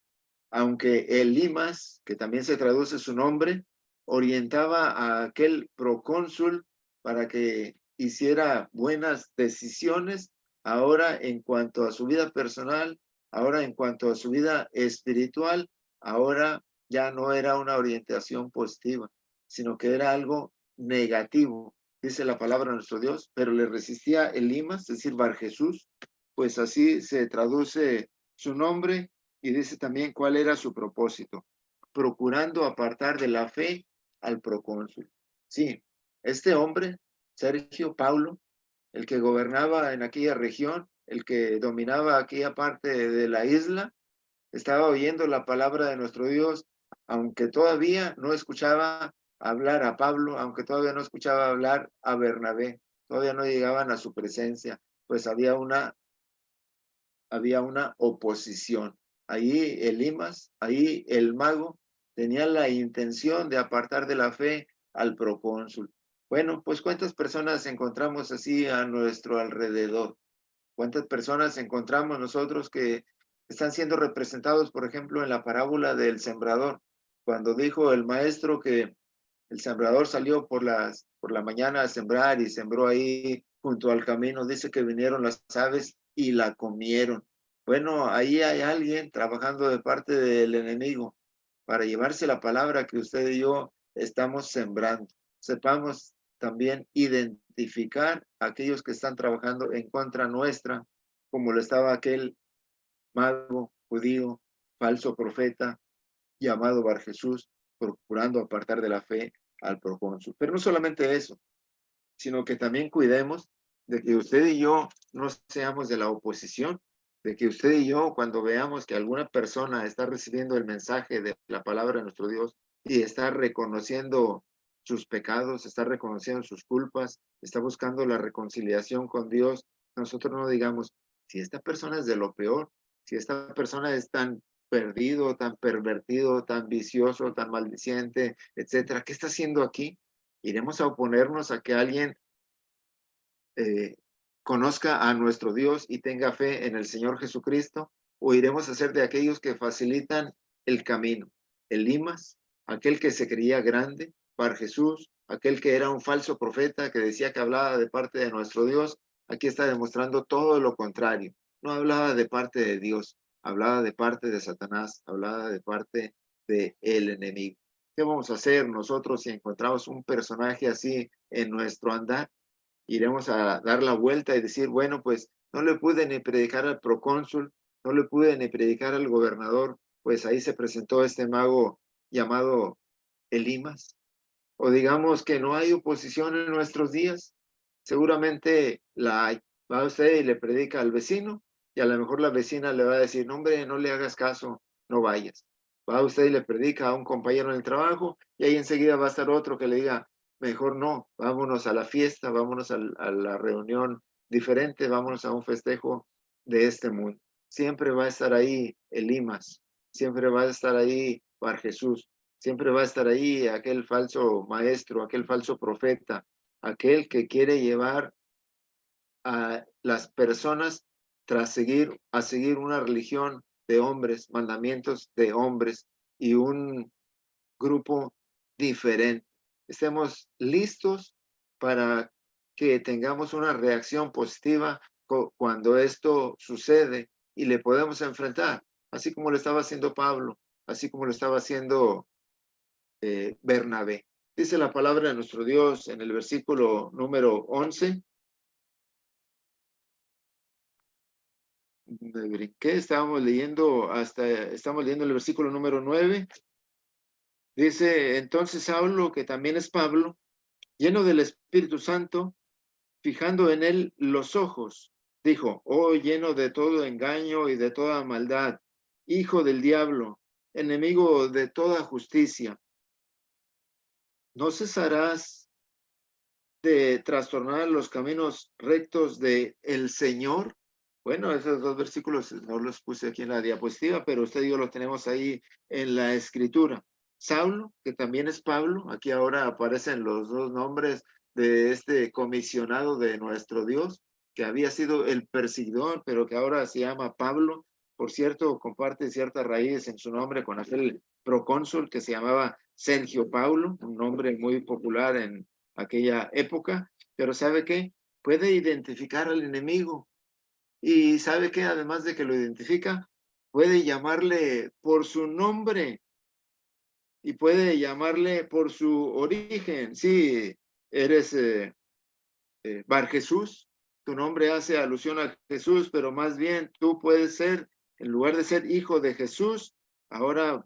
aunque Elimas, que también se traduce su nombre, orientaba a aquel procónsul para que hiciera buenas decisiones, ahora en cuanto a su vida personal, ahora en cuanto a su vida espiritual, ahora ya no era una orientación positiva, sino que era algo negativo, dice la palabra de nuestro Dios, pero le resistía Elimas, es decir, Bar Jesús, pues así se traduce su nombre. Y dice también cuál era su propósito, procurando apartar de la fe al procónsul. Sí, este hombre, Sergio Paulo, el que gobernaba en aquella región, el que dominaba aquella parte de la isla, estaba oyendo la palabra de nuestro Dios, aunque todavía no escuchaba hablar a Pablo, aunque todavía no escuchaba hablar a Bernabé, todavía no llegaban a su presencia, pues había una oposición. Ahí Elimas, ahí el mago, tenía la intención de apartar de la fe al procónsul. Bueno, pues ¿cuántas personas encontramos así a nuestro alrededor? ¿Cuántas personas encontramos nosotros que están siendo representados, por ejemplo, en la parábola del sembrador? Cuando dijo el maestro que el sembrador salió por la mañana a sembrar y sembró ahí junto al camino, dice que vinieron las aves y la comieron. Bueno, ahí hay alguien trabajando de parte del enemigo para llevarse la palabra que usted y yo estamos sembrando. Sepamos también identificar a aquellos que están trabajando en contra nuestra, como lo estaba aquel mago judío, falso profeta, llamado Bar Jesús, procurando apartar de la fe al procónsul. Pero no solamente eso, sino que también cuidemos de que usted y yo no seamos de la oposición, de que usted y yo, cuando veamos que alguna persona está recibiendo el mensaje de la palabra de nuestro Dios y está reconociendo sus pecados, está reconociendo sus culpas, está buscando la reconciliación con Dios, nosotros no digamos, si esta persona es de lo peor, si esta persona es tan perdido, tan pervertido, tan vicioso, tan maldiciente, etcétera, ¿qué está haciendo aquí? ¿Iremos a oponernos a que alguien conozca a nuestro Dios y tenga fe en el Señor Jesucristo? ¿O iremos a ser de aquellos que facilitan el camino? Elimas, aquel que se creía grande, Bar Jesús, aquel que era un falso profeta que decía que hablaba de parte de nuestro Dios, aquí está demostrando todo lo contrario. No hablaba de parte de Dios, hablaba de parte de Satanás, hablaba de parte del enemigo. ¿Qué vamos a hacer nosotros si encontramos un personaje así en nuestro andar? Iremos a dar la vuelta y decir, bueno, pues no le pude ni predicar al procónsul, no le pude ni predicar al gobernador, pues ahí se presentó este mago llamado Elimas. O digamos que no hay oposición en nuestros días, seguramente la hay. Va usted y le predica al vecino y a lo mejor la vecina le va a decir, no, hombre, no le hagas caso, no vayas. Va usted y le predica a un compañero en el trabajo y ahí enseguida va a estar otro que le diga, mejor no, vámonos a la fiesta, vámonos a la reunión diferente, vámonos a un festejo de este mundo. Siempre va a estar ahí Elimas, siempre va a estar ahí Bar Jesús, siempre va a estar ahí aquel falso maestro, aquel falso profeta, aquel que quiere llevar a las personas a seguir una religión de hombres, mandamientos de hombres y un grupo diferente. Estemos listos para que tengamos una reacción positiva cuando esto sucede y le podemos enfrentar, así como lo estaba haciendo Pablo, así como lo estaba haciendo Bernabé. Dice la palabra de nuestro Dios en el versículo número 11. me brinqué, estamos leyendo el versículo número 9. Dice, entonces Saulo, que también es Pablo, lleno del Espíritu Santo, fijando en él los ojos, dijo, oh, lleno de todo engaño y de toda maldad, hijo del diablo, enemigo de toda justicia, ¿no cesarás de trastornar los caminos rectos de el Señor? Bueno, esos dos versículos no los puse aquí en la diapositiva, pero usted y yo los tenemos ahí en la escritura. Saulo, que también es Pablo, aquí ahora aparecen los dos nombres de este comisionado de nuestro Dios, que había sido el perseguidor, pero que ahora se llama Pablo. Por cierto, comparte ciertas raíces en su nombre con aquel procónsul que se llamaba Sergio Paulo, un nombre muy popular en aquella época, pero ¿sabe qué? Puede identificar al enemigo. Y ¿sabe qué? Además de que lo identifica, puede llamarle por su nombre y puede llamarle por su origen. Sí, eres Bar Jesús, tu nombre hace alusión a Jesús, pero más bien tú puedes ser, en lugar de ser hijo de Jesús, ahora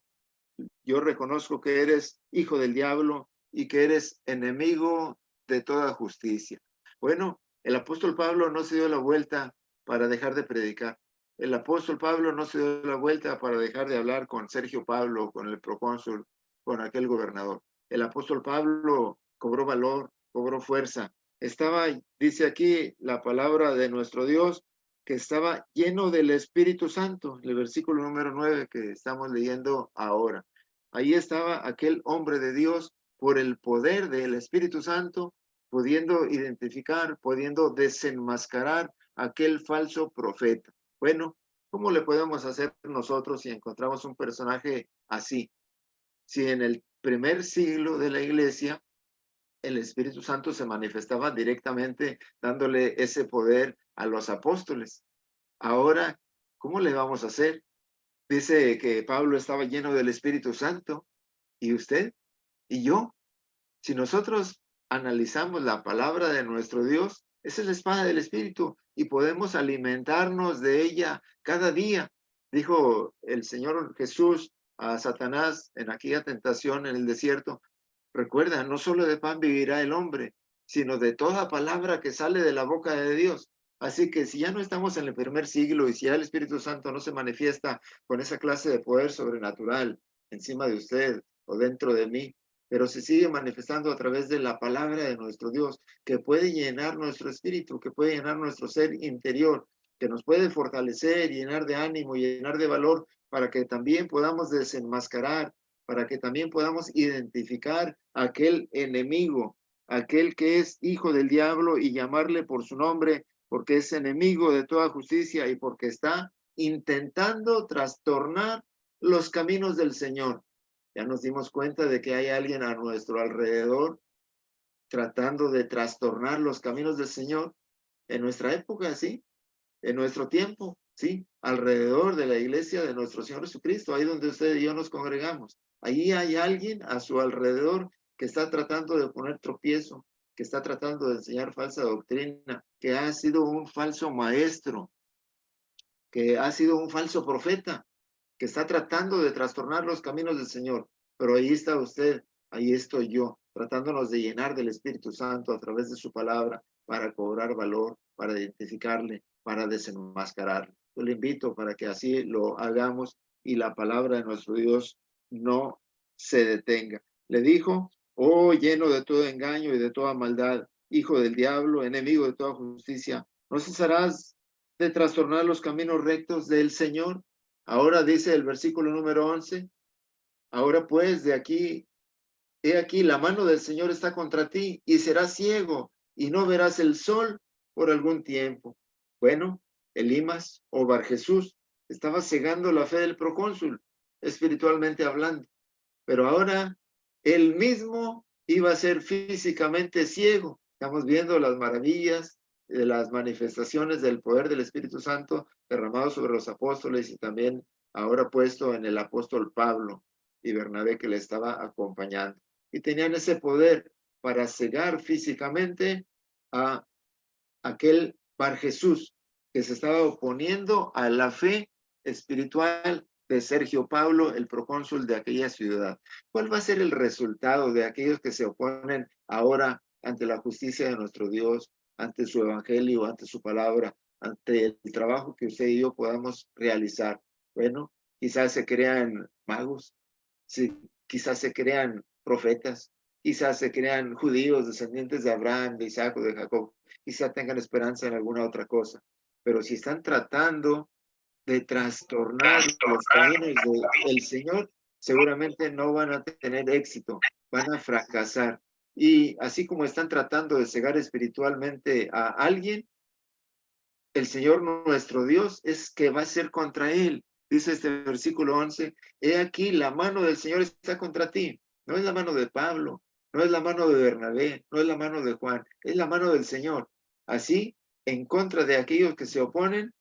yo reconozco que eres hijo del diablo y que eres enemigo de toda justicia. Bueno, el apóstol Pablo no se dio la vuelta para dejar de predicar. El apóstol Pablo no se dio la vuelta para dejar de hablar con Sergio Pablo, con el procónsul, con aquel gobernador. El apóstol Pablo cobró valor, cobró fuerza. Estaba, dice aquí la palabra de nuestro Dios, que estaba lleno del Espíritu Santo, el versículo número 9 que estamos leyendo ahora. Ahí estaba aquel hombre de Dios por el poder del Espíritu Santo, pudiendo identificar, pudiendo desenmascarar aquel falso profeta. Bueno, ¿cómo le podemos hacer nosotros si encontramos un personaje así? Si en el primer siglo de la iglesia el Espíritu Santo se manifestaba directamente dándole ese poder a los apóstoles. Ahora, ¿cómo le vamos a hacer? Dice que Pablo estaba lleno del Espíritu Santo. ¿Y usted? ¿Y yo? Si nosotros analizamos la palabra de nuestro Dios, esa es la espada del Espíritu y podemos alimentarnos de ella cada día. Dijo el Señor Jesús a Satanás en aquella tentación en el desierto, recuerda, no solo de pan vivirá el hombre, sino de toda palabra que sale de la boca de Dios. Así que si ya no estamos en el primer siglo y si ya el Espíritu Santo no se manifiesta con esa clase de poder sobrenatural encima de usted o dentro de mí, pero se sigue manifestando a través de la palabra de nuestro Dios, que puede llenar nuestro espíritu, que puede llenar nuestro ser interior, que nos puede fortalecer, llenar de ánimo, llenar de valor, para que también podamos desenmascarar, para que también podamos identificar a aquel enemigo, aquel que es hijo del diablo y llamarle por su nombre, porque es enemigo de toda justicia y porque está intentando trastornar los caminos del Señor. Ya nos dimos cuenta de que hay alguien a nuestro alrededor tratando de trastornar los caminos del Señor en nuestra época, ¿sí? En nuestro tiempo, ¿sí? Alrededor de la iglesia de nuestro Señor Jesucristo, ahí donde usted y yo nos congregamos. Allí hay alguien a su alrededor que está tratando de poner tropiezo, que está tratando de enseñar falsa doctrina, que ha sido un falso maestro, que ha sido un falso profeta, que está tratando de trastornar los caminos del Señor. Pero ahí está usted, ahí estoy yo, tratándonos de llenar del Espíritu Santo a través de su palabra para cobrar valor, para identificarle, para desenmascararle. Yo le invito para que así lo hagamos y la palabra de nuestro Dios no se detenga. Le dijo, oh, lleno de todo engaño y de toda maldad, hijo del diablo, enemigo de toda justicia, ¿no cesarás de trastornar los caminos rectos del Señor? Ahora dice el versículo número 11, ahora pues de aquí, he aquí, la mano del Señor está contra ti y serás ciego y no verás el sol por algún tiempo. Bueno, Elimas o Bar Jesús estaba cegando la fe del procónsul, espiritualmente hablando, pero ahora él mismo iba a ser físicamente ciego. Estamos viendo las maravillas de las manifestaciones del poder del Espíritu Santo derramado sobre los apóstoles y también ahora puesto en el apóstol Pablo y Bernabé que le estaba acompañando. Y tenían ese poder para cegar físicamente a aquel Bar Jesús que se estaba oponiendo a la fe espiritual de Sergio Paulo, el procónsul de aquella ciudad. ¿Cuál va a ser el resultado de aquellos que se oponen ahora ante la justicia de nuestro Dios, ante su evangelio, ante su palabra, ante el trabajo que usted y yo podamos realizar? Bueno, quizás se crean magos, sí, quizás se crean profetas, quizás se crean judíos, descendientes de Abraham, de Isaac o de Jacob, quizás tengan esperanza en alguna otra cosa. Pero si están tratando de trastornar los caminos del Señor, seguramente no van a tener éxito, van a fracasar. Y así como están tratando de cegar espiritualmente a alguien, el Señor nuestro Dios es que va a ser contra él. Dice este versículo 11, he aquí la mano del Señor está contra ti. No es la mano de Pablo, no es la mano de Bernabé, no es la mano de Juan, es la mano del Señor. Así, en contra de aquellos que se oponen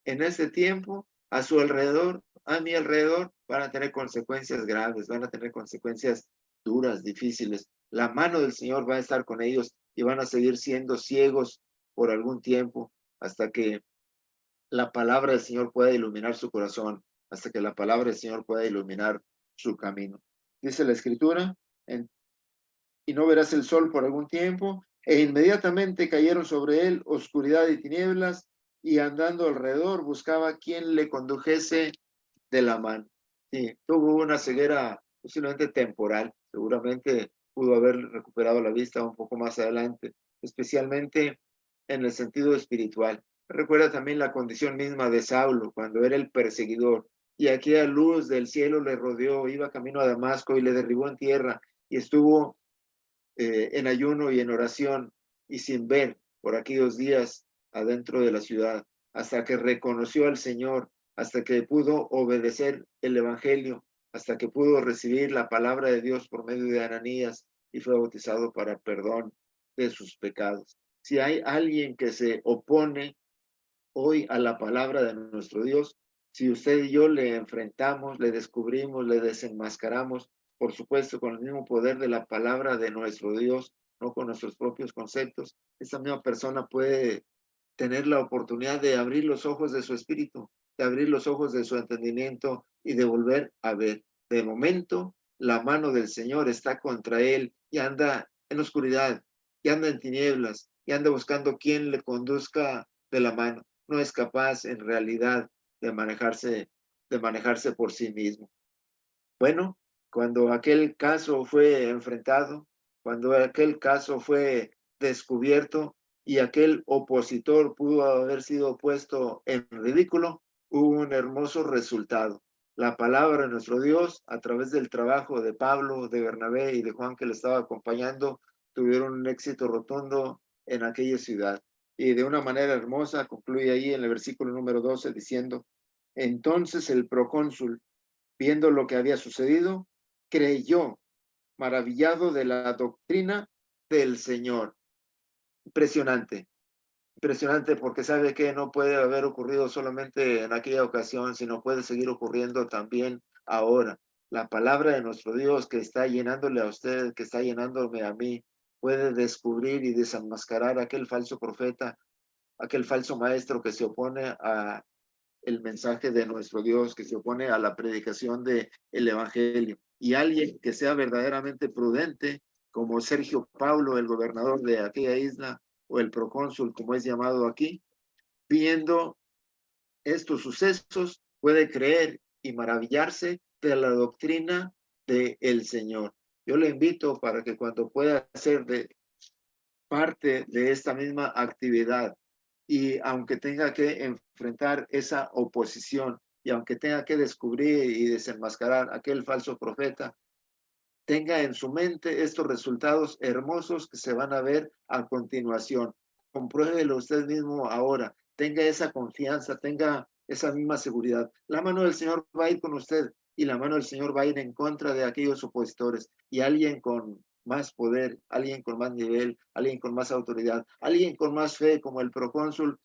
en este tiempo, a su alrededor, a mi alrededor, van a tener consecuencias graves, van a tener consecuencias duras, difíciles. La mano del Señor va a estar con ellos y van a seguir siendo ciegos por algún tiempo hasta que la palabra del Señor pueda iluminar su corazón, hasta que la palabra del Señor pueda iluminar su camino. Dice la Escritura, y no verás el sol por algún tiempo, e inmediatamente cayeron sobre él oscuridad y tinieblas, y andando alrededor buscaba quien le condujese de la mano. Sí, tuvo una ceguera posiblemente temporal, seguramente pudo haber recuperado la vista un poco más adelante, especialmente en el sentido espiritual. Recuerda también la condición misma de Saulo cuando era el perseguidor, y aquella luz del cielo le rodeó, iba camino a Damasco y le derribó en tierra, y estuvo en ayuno y en oración y sin ver por aquellos días adentro de la ciudad, hasta que reconoció al Señor, hasta que pudo obedecer el Evangelio, hasta que pudo recibir la palabra de Dios por medio de Ananías y fue bautizado para perdón de sus pecados. Si hay alguien que se opone hoy a la palabra de nuestro Dios, si usted y yo le enfrentamos, le descubrimos, le desenmascaramos, por supuesto, con el mismo poder de la palabra de nuestro Dios, no con nuestros propios conceptos, esa misma persona puede tener la oportunidad de abrir los ojos de su espíritu, de abrir los ojos de su entendimiento y de volver a ver. De momento, la mano del Señor está contra él y anda en oscuridad, y anda en tinieblas, y anda buscando quien le conduzca de la mano. No es capaz en realidad de manejarse por sí mismo. Bueno, cuando aquel caso fue enfrentado, cuando aquel caso fue descubierto y aquel opositor pudo haber sido puesto en ridículo, hubo un hermoso resultado. La palabra de nuestro Dios, a través del trabajo de Pablo, de Bernabé y de Juan que le estaba acompañando, tuvieron un éxito rotundo en aquella ciudad. Y de una manera hermosa concluye ahí en el versículo número 12 diciendo, entonces el procónsul, viendo lo que había sucedido, creyó, maravillado de la doctrina del Señor. Impresionante, impresionante porque sabe que no puede haber ocurrido solamente en aquella ocasión, sino puede seguir ocurriendo también ahora. La palabra de nuestro Dios que está llenándole a usted, que está llenándome a mí, puede descubrir y desenmascarar a aquel falso profeta, aquel falso maestro que se opone a el mensaje de nuestro Dios, que se opone a la predicación del Evangelio. Y alguien que sea verdaderamente prudente, como Sergio Paulo, el gobernador de aquella isla, o el procónsul, como es llamado aquí, viendo estos sucesos, puede creer y maravillarse de la doctrina del Señor. Yo le invito para que cuando pueda ser de parte de esta misma actividad, y aunque tenga que enfrentar esa oposición y aunque tenga que descubrir y desenmascarar aquel falso profeta, tenga en su mente estos resultados hermosos que se van a ver a continuación. Compruébelo usted mismo ahora, tenga esa confianza, tenga esa misma seguridad. La mano del Señor va a ir con usted y la mano del Señor va a ir en contra de aquellos opositores, y alguien con más poder, alguien con más nivel, alguien con más autoridad, alguien con más fe como el procónsul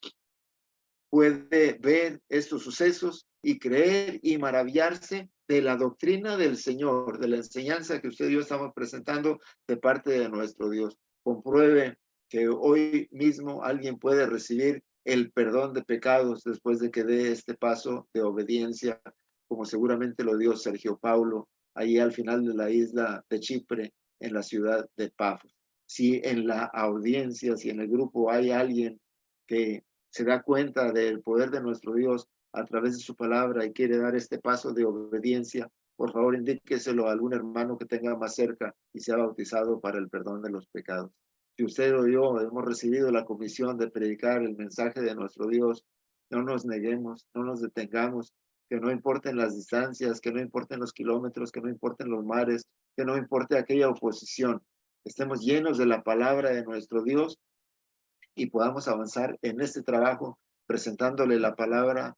puede ver estos sucesos y creer y maravillarse de la doctrina del Señor, de la enseñanza que usted y yo estamos presentando de parte de nuestro Dios. Compruebe que hoy mismo alguien puede recibir el perdón de pecados después de que dé este paso de obediencia, como seguramente lo dio Sergio Paulo, ahí al final de la isla de Chipre, en la ciudad de Pafos. Si en la audiencia, si en el grupo hay alguien que se da cuenta del poder de nuestro Dios a través de su palabra y quiere dar este paso de obediencia, por favor indíqueselo a algún hermano que tenga más cerca y sea bautizado para el perdón de los pecados. Si usted o yo hemos recibido la comisión de predicar el mensaje de nuestro Dios, no nos neguemos, no nos detengamos, que no importen las distancias, que no importen los kilómetros, que no importen los mares, que no importe aquella oposición. Estemos llenos de la palabra de nuestro Dios y podamos avanzar en este trabajo presentándole la palabra,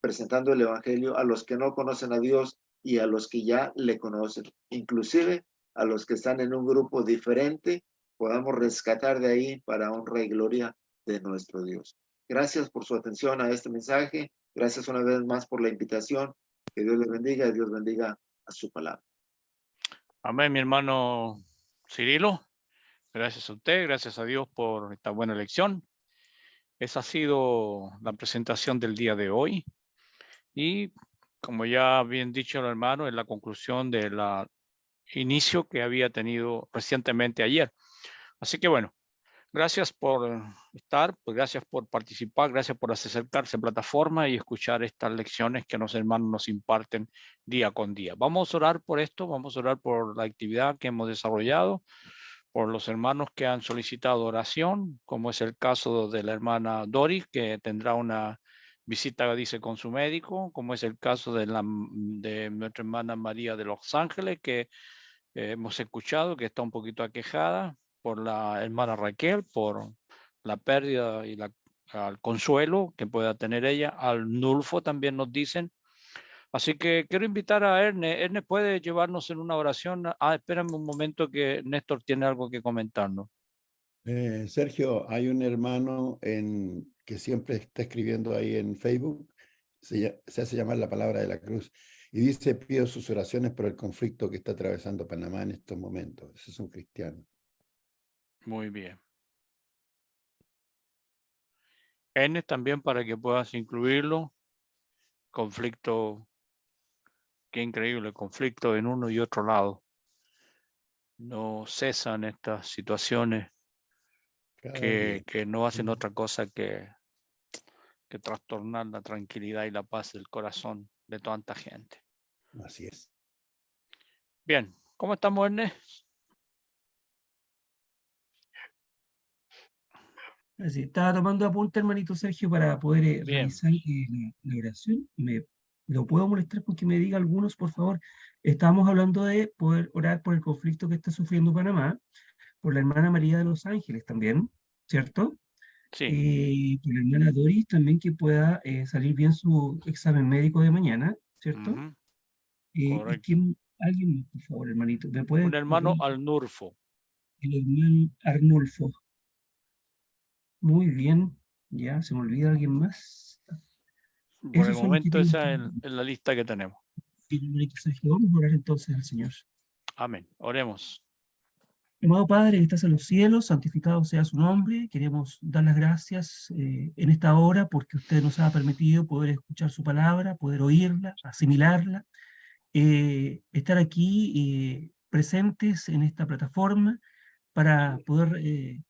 presentando el evangelio a los que no conocen a Dios y a los que ya le conocen, inclusive a los que están en un grupo diferente, podamos rescatar de ahí para honra y gloria de nuestro Dios. Gracias por su atención a este mensaje. Gracias una vez más por la invitación. Que Dios les bendiga y Dios bendiga a su palabra. Amén, mi hermano Cirilo. Gracias a usted, gracias a Dios por esta buena lección. Esa ha sido la presentación del día de hoy. Y como ya bien dicho el hermano, es la conclusión del inicio que había tenido recientemente ayer. Así que bueno, gracias por estar, pues gracias por participar, gracias por acercarse a plataforma y escuchar estas lecciones que los hermanos nos imparten día con día. Vamos a orar por esto, vamos a orar por la actividad que hemos desarrollado, por los hermanos que han solicitado oración, como es el caso de la hermana Doris, que tendrá una visita, dice, con su médico, como es el caso de nuestra hermana María de Los Ángeles, que hemos escuchado que está un poquito aquejada, por la hermana Raquel, por la pérdida y al consuelo que pueda tener ella, al Nulfo también nos dicen. Así que quiero invitar a Ernest. Ernest, ¿puede llevarnos en una oración? Espérame un momento que Néstor tiene algo que comentarnos. Sergio, hay un hermano que siempre está escribiendo ahí en Facebook, se hace llamar La Palabra de la Cruz, y dice: pido sus oraciones por el conflicto que está atravesando Panamá en estos momentos. Ese es un cristiano. Muy bien. Ernest, también para que puedas incluirlo. Conflicto, qué increíble, conflicto en uno y otro lado. No cesan estas situaciones que no hacen otra cosa que trastornar la tranquilidad y la paz del corazón de tanta gente. Así es. Bien, ¿cómo estamos, Ernest? Así, estaba tomando apunte, hermanito Sergio, para poder Bien. realizar la oración. ¿Lo puedo molestar con que me diga algunos, por favor? Estábamos hablando de poder orar por el conflicto que está sufriendo Panamá, por la hermana María de Los Ángeles también, ¿cierto? Sí. Por la hermana Doris también, que pueda salir bien su examen médico de mañana, ¿cierto? Ujú. ¿Y Correcto. alguien más, por favor, hermanito? Un hermano Arnulfo. El hermano Arnulfo. Muy bien, ya, ¿se me olvida alguien más? Por Esos el son los que momento tengo. esa es la lista que tenemos. Bien, hermanito Sergio, vamos a orar entonces al Señor. Amén. Oremos. Amado Padre que estás en los cielos, santificado sea su nombre. Queremos dar las gracias en esta hora porque usted nos ha permitido poder escuchar su palabra, poder oírla, asimilarla, estar aquí presentes en esta plataforma para poder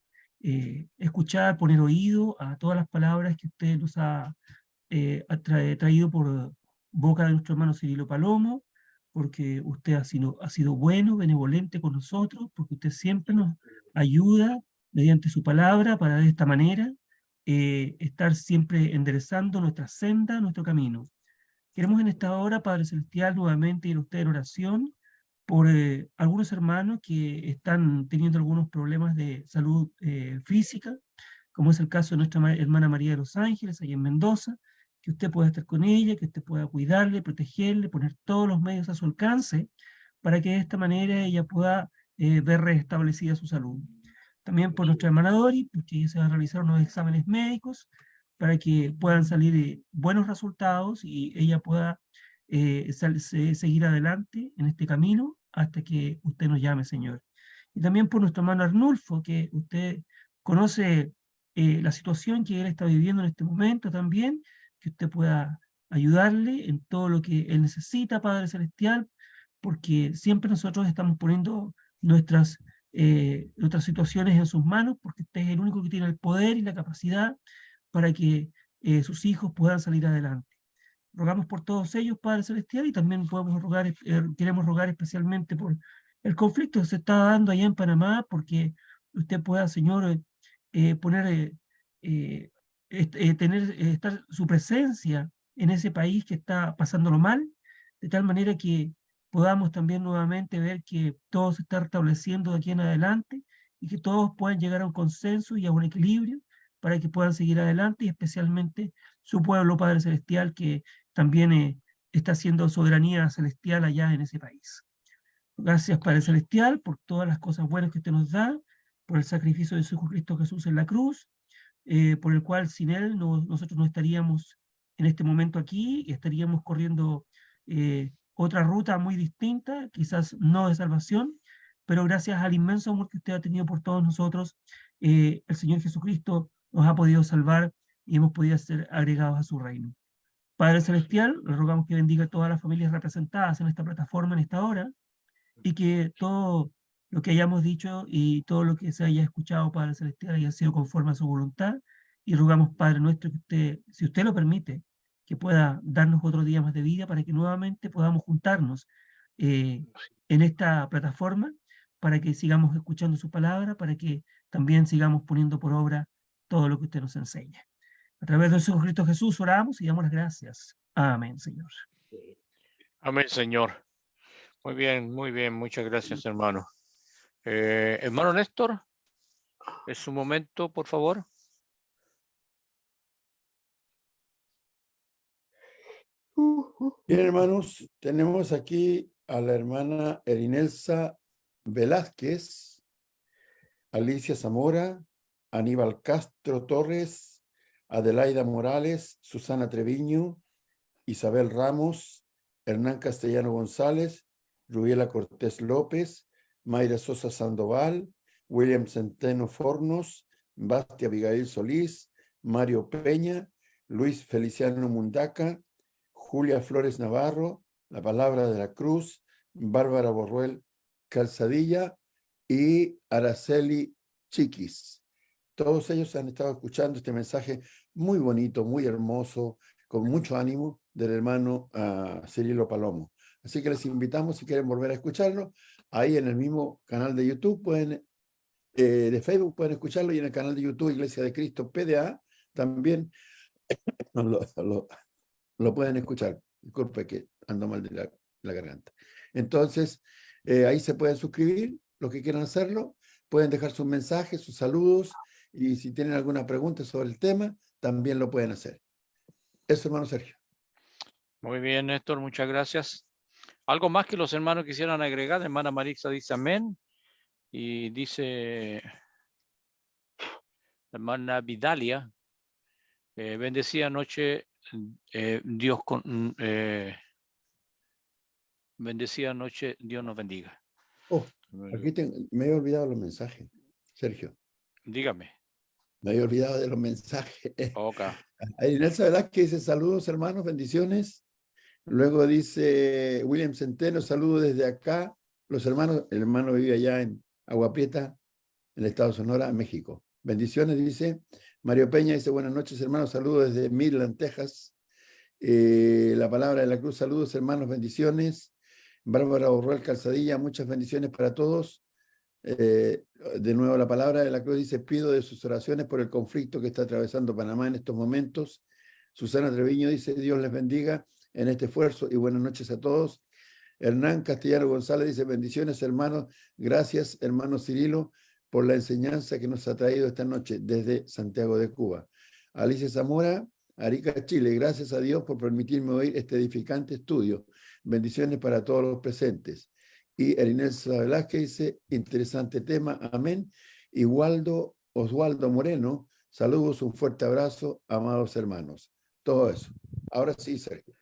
escuchar, poner oído a todas las palabras que usted nos ha traído por boca de nuestro hermano Cirilo Palomo, porque usted ha sido bueno, benevolente con nosotros, porque usted siempre nos ayuda mediante su palabra para de esta manera estar siempre enderezando nuestra senda, nuestro camino. Queremos en esta hora, Padre Celestial, nuevamente ir a usted en oración por algunos hermanos que están teniendo algunos problemas de salud física, como es el caso de nuestra hermana María de Los Ángeles, allá en Mendoza, que usted pueda estar con ella, que usted pueda cuidarle, protegerle, poner todos los medios a su alcance, para que de esta manera ella pueda ver restablecida su salud. También por nuestra hermana Dori, porque ella se va a realizar unos exámenes médicos, para que puedan salir buenos resultados y ella pueda seguir adelante en este camino hasta que usted nos llame, Señor. Y también por nuestro hermano Arnulfo, que usted conoce la situación que él está viviendo en este momento también, que usted pueda ayudarle en todo lo que él necesita, Padre Celestial, porque siempre nosotros estamos poniendo nuestras situaciones en sus manos, porque usted es el único que tiene el poder y la capacidad para que sus hijos puedan salir adelante. Rogamos por todos ellos, Padre Celestial, y también queremos rogar especialmente por el conflicto que se está dando allá en Panamá, porque usted pueda, Señor, estar su presencia en ese país que está pasándolo mal, de tal manera que podamos también nuevamente ver que todo se está restableciendo de aquí en adelante y que todos puedan llegar a un consenso y a un equilibrio para que puedan seguir adelante, y especialmente su pueblo, Padre Celestial, que también está haciendo soberanía celestial allá en ese país. Gracias, Padre Celestial, por todas las cosas buenas que usted nos da, por el sacrificio de su Hijo Cristo Jesús en la cruz, por el cual sin Él nosotros no estaríamos en este momento aquí, y estaríamos corriendo otra ruta muy distinta, quizás no de salvación, pero gracias al inmenso amor que usted ha tenido por todos nosotros, el Señor Jesucristo nos ha podido salvar y hemos podido ser agregados a su reino. Padre Celestial, le rogamos que bendiga a todas las familias representadas en esta plataforma en esta hora, y que todo lo que hayamos dicho y todo lo que se haya escuchado, Padre Celestial, haya sido conforme a su voluntad. Y rogamos, Padre nuestro, que usted, si usted lo permite, que pueda darnos otro día más de vida para que nuevamente podamos juntarnos en esta plataforma, para que sigamos escuchando su palabra, para que también sigamos poniendo por obra todo lo que usted nos enseña. A través de su Cristo Jesús oramos y damos las gracias. Amén, Señor. Amén, Señor. Muy bien, muchas gracias, hermano. Hermano Néstor, es su momento, por favor. Bien, hermanos, tenemos aquí a la hermana Erinelsa Velázquez, Alicia Zamora, Aníbal Castro Torres, Adelaida Morales, Susana Treviño, Isabel Ramos, Hernán Castellano González, Rubiela Cortés López, Mayra Sosa Sandoval, William Centeno Fornos, Bastia Abigail Solís, Mario Peña, Luis Feliciano Mundaca, Julia Flores Navarro, La Palabra de la Cruz, Bárbara Borruel Calzadilla y Araceli Chiquis. Todos ellos han estado escuchando este mensaje muy bonito, muy hermoso, con mucho ánimo del hermano Cirilo Palomo. Así que les invitamos, si quieren volver a escucharlo, ahí en el mismo canal de YouTube, de Facebook pueden escucharlo, y en el canal de YouTube Iglesia de Cristo PDA también lo pueden escuchar. Disculpe que ando mal de la garganta. Entonces, ahí se pueden suscribir, los que quieran hacerlo, pueden dejar sus mensajes, sus saludos, y si tienen alguna pregunta sobre el tema, también lo pueden hacer. Eso, hermano Sergio. Muy bien, Néstor, muchas gracias. ¿Algo más que los hermanos quisieran agregar? Hermana Marixa dice amén. Y dice hermana Vidalia, bendecida noche, bendecida noche, Dios nos bendiga. Oh, aquí me he olvidado los mensajes, Sergio. Dígame. Me había olvidado de los mensajes. Ok. Inelsa Velázquez dice saludos, hermanos, bendiciones. Luego dice William Centeno, saludos desde acá. Los hermanos, el hermano vive allá en Agua Prieta, en el estado de Sonora, México. Bendiciones, dice. Mario Peña dice buenas noches, hermanos, saludos desde Midland, Texas. La Palabra de la Cruz, saludos, hermanos, bendiciones. Bárbara Borruel Calzadilla, muchas bendiciones para todos. De nuevo, La Palabra de la Cruz dice, pido de sus oraciones por el conflicto que está atravesando Panamá en estos momentos. Susana Treviño dice, Dios les bendiga en este esfuerzo y buenas noches a todos. Hernán Castellano González dice, bendiciones, hermanos. Gracias, hermano Cirilo, por la enseñanza que nos ha traído esta noche desde Santiago de Cuba. Alicia Zamora, Arica, Chile, gracias a Dios por permitirme oír este edificante estudio. Bendiciones para todos los presentes. Y Erinelsa Velázquez dice, interesante tema, amén. Y Oswaldo Moreno, saludos, un fuerte abrazo, amados hermanos. Todo eso. Ahora sí, Sergio.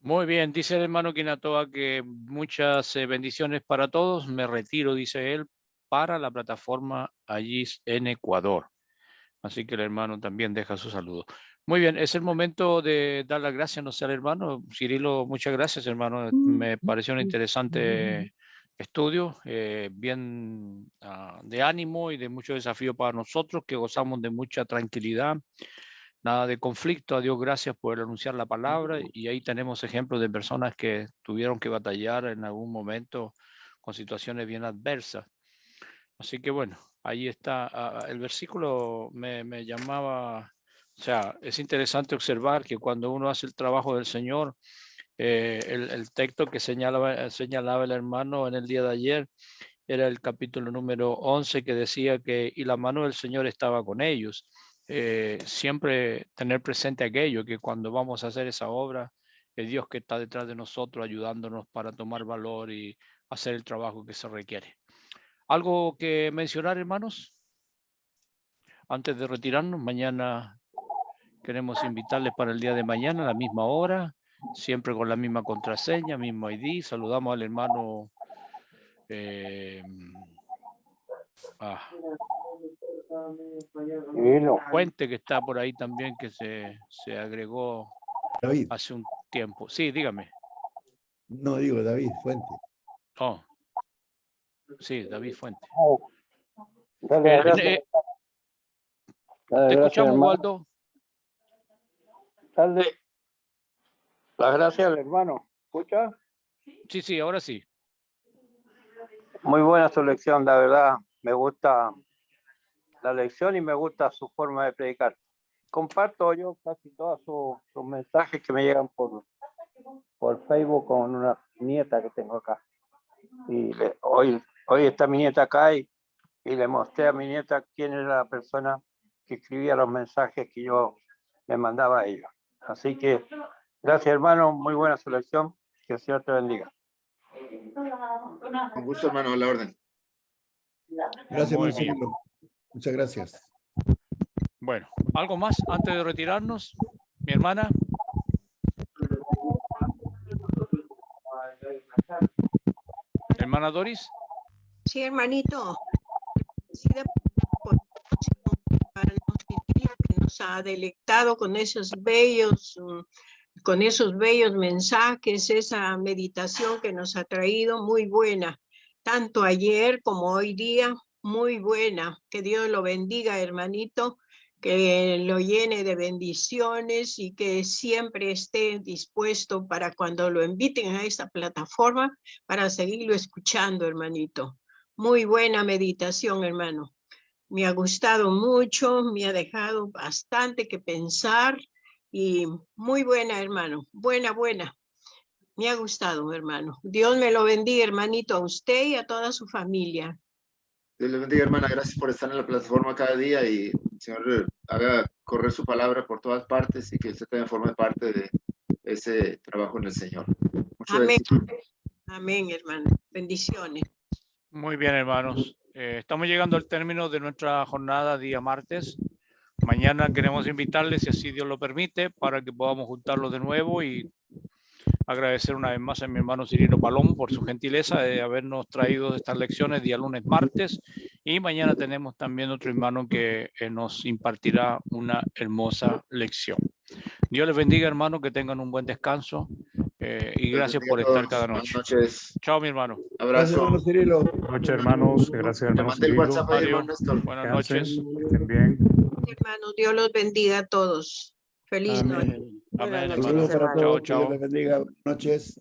Muy bien, dice el hermano Quinatoa que muchas bendiciones para todos. Me retiro, dice él, para la plataforma allí en Ecuador. Así que el hermano también deja su saludo. Muy bien, es el momento de dar las gracias, no sé, al hermano. Cirilo, muchas gracias, hermano. Me pareció un interesante estudio, bien de ánimo y de mucho desafío para nosotros, que gozamos de mucha tranquilidad, nada de conflicto. A Dios gracias por anunciar la palabra, y ahí tenemos ejemplos de personas que tuvieron que batallar en algún momento con situaciones bien adversas. Así que bueno, ahí está. El versículo me llamaba, o sea, es interesante observar que cuando uno hace el trabajo del Señor, el texto que señalaba el hermano en el día de ayer era el capítulo número 11, que decía que y la mano del Señor estaba con ellos. Siempre tener presente aquello, que cuando vamos a hacer esa obra, es Dios que está detrás de nosotros ayudándonos para tomar valor y hacer el trabajo que se requiere. ¿Algo que mencionar, hermanos? Antes de retirarnos, mañana queremos invitarles para el día de mañana a la misma hora, siempre con la misma contraseña, mismo ID. Saludamos al hermano Fuente, que está por ahí también, que se agregó David. hace un tiempo. Sí, dígame. No digo David, Fuente. Oh, sí, David Fuente. Dale, gracias. Dale, Te gracias, escuchamos, hermano. Waldo. Dale. Las gracias al hermano. ¿Escucha? Sí, sí, ahora sí. Muy buena su lección, la verdad. Me gusta la lección y me gusta su forma de predicar. Comparto yo casi todos sus mensajes que me llegan por Facebook con una nieta que tengo acá. Y hoy está mi nieta acá y le mostré a mi nieta quién era la persona que escribía los mensajes que yo le mandaba a ellos. Así que gracias, hermano, muy buena su lección. Que el Señor te bendiga. Con gusto, hermano, a la orden. Gracias, Muy Marcelo. bien. Muchas gracias. Bueno, ¿algo más antes de retirarnos, mi hermana? Hermana Doris. Sí, hermanito. Sí, que nos ha delectado con esos bellos mensajes, esa meditación que nos ha traído, muy buena, tanto ayer como hoy día, muy buena. Que Dios lo bendiga, hermanito, que lo llene de bendiciones y que siempre esté dispuesto para cuando lo inviten a esta plataforma para seguirlo escuchando, hermanito. Muy buena meditación, hermano. Me ha gustado mucho, me ha dejado bastante que pensar y muy buena, hermano. Buena. Me ha gustado, hermano. Dios me lo bendiga, hermanito, a usted y a toda su familia. Dios le bendiga, hermana. Gracias por estar en la plataforma cada día y el Señor haga correr su palabra por todas partes y que usted también forme parte de ese trabajo en el Señor. Mucho Amén. éxito. Amén, hermano. Bendiciones. Muy bien, hermanos. Estamos llegando al término de nuestra jornada día martes. Mañana queremos invitarles, si así Dios lo permite, para que podamos juntarlos de nuevo y agradecer una vez más a mi hermano Cirilo Palón por su gentileza de habernos traído estas lecciones día lunes, martes, y mañana tenemos también otro hermano que nos impartirá una hermosa lección. Dios les bendiga, hermano, que tengan un buen descanso y gracias por estar cada noche. Buenas noches. Chao, mi hermano. Gracias, Abrazo. hermano Cirilo. Buenas noches, hermanos. Gracias, Te hermano mandé el Cirilo. WhatsApp ahí, Adiós. hermano Néstor. Buenas Descansen, noches. que estén bien. Hermano, Dios los bendiga a todos. Feliz noche. Amén. Amén, Saludos hermano. para todos. Chao. Que Dios les bendiga. Buenas noches.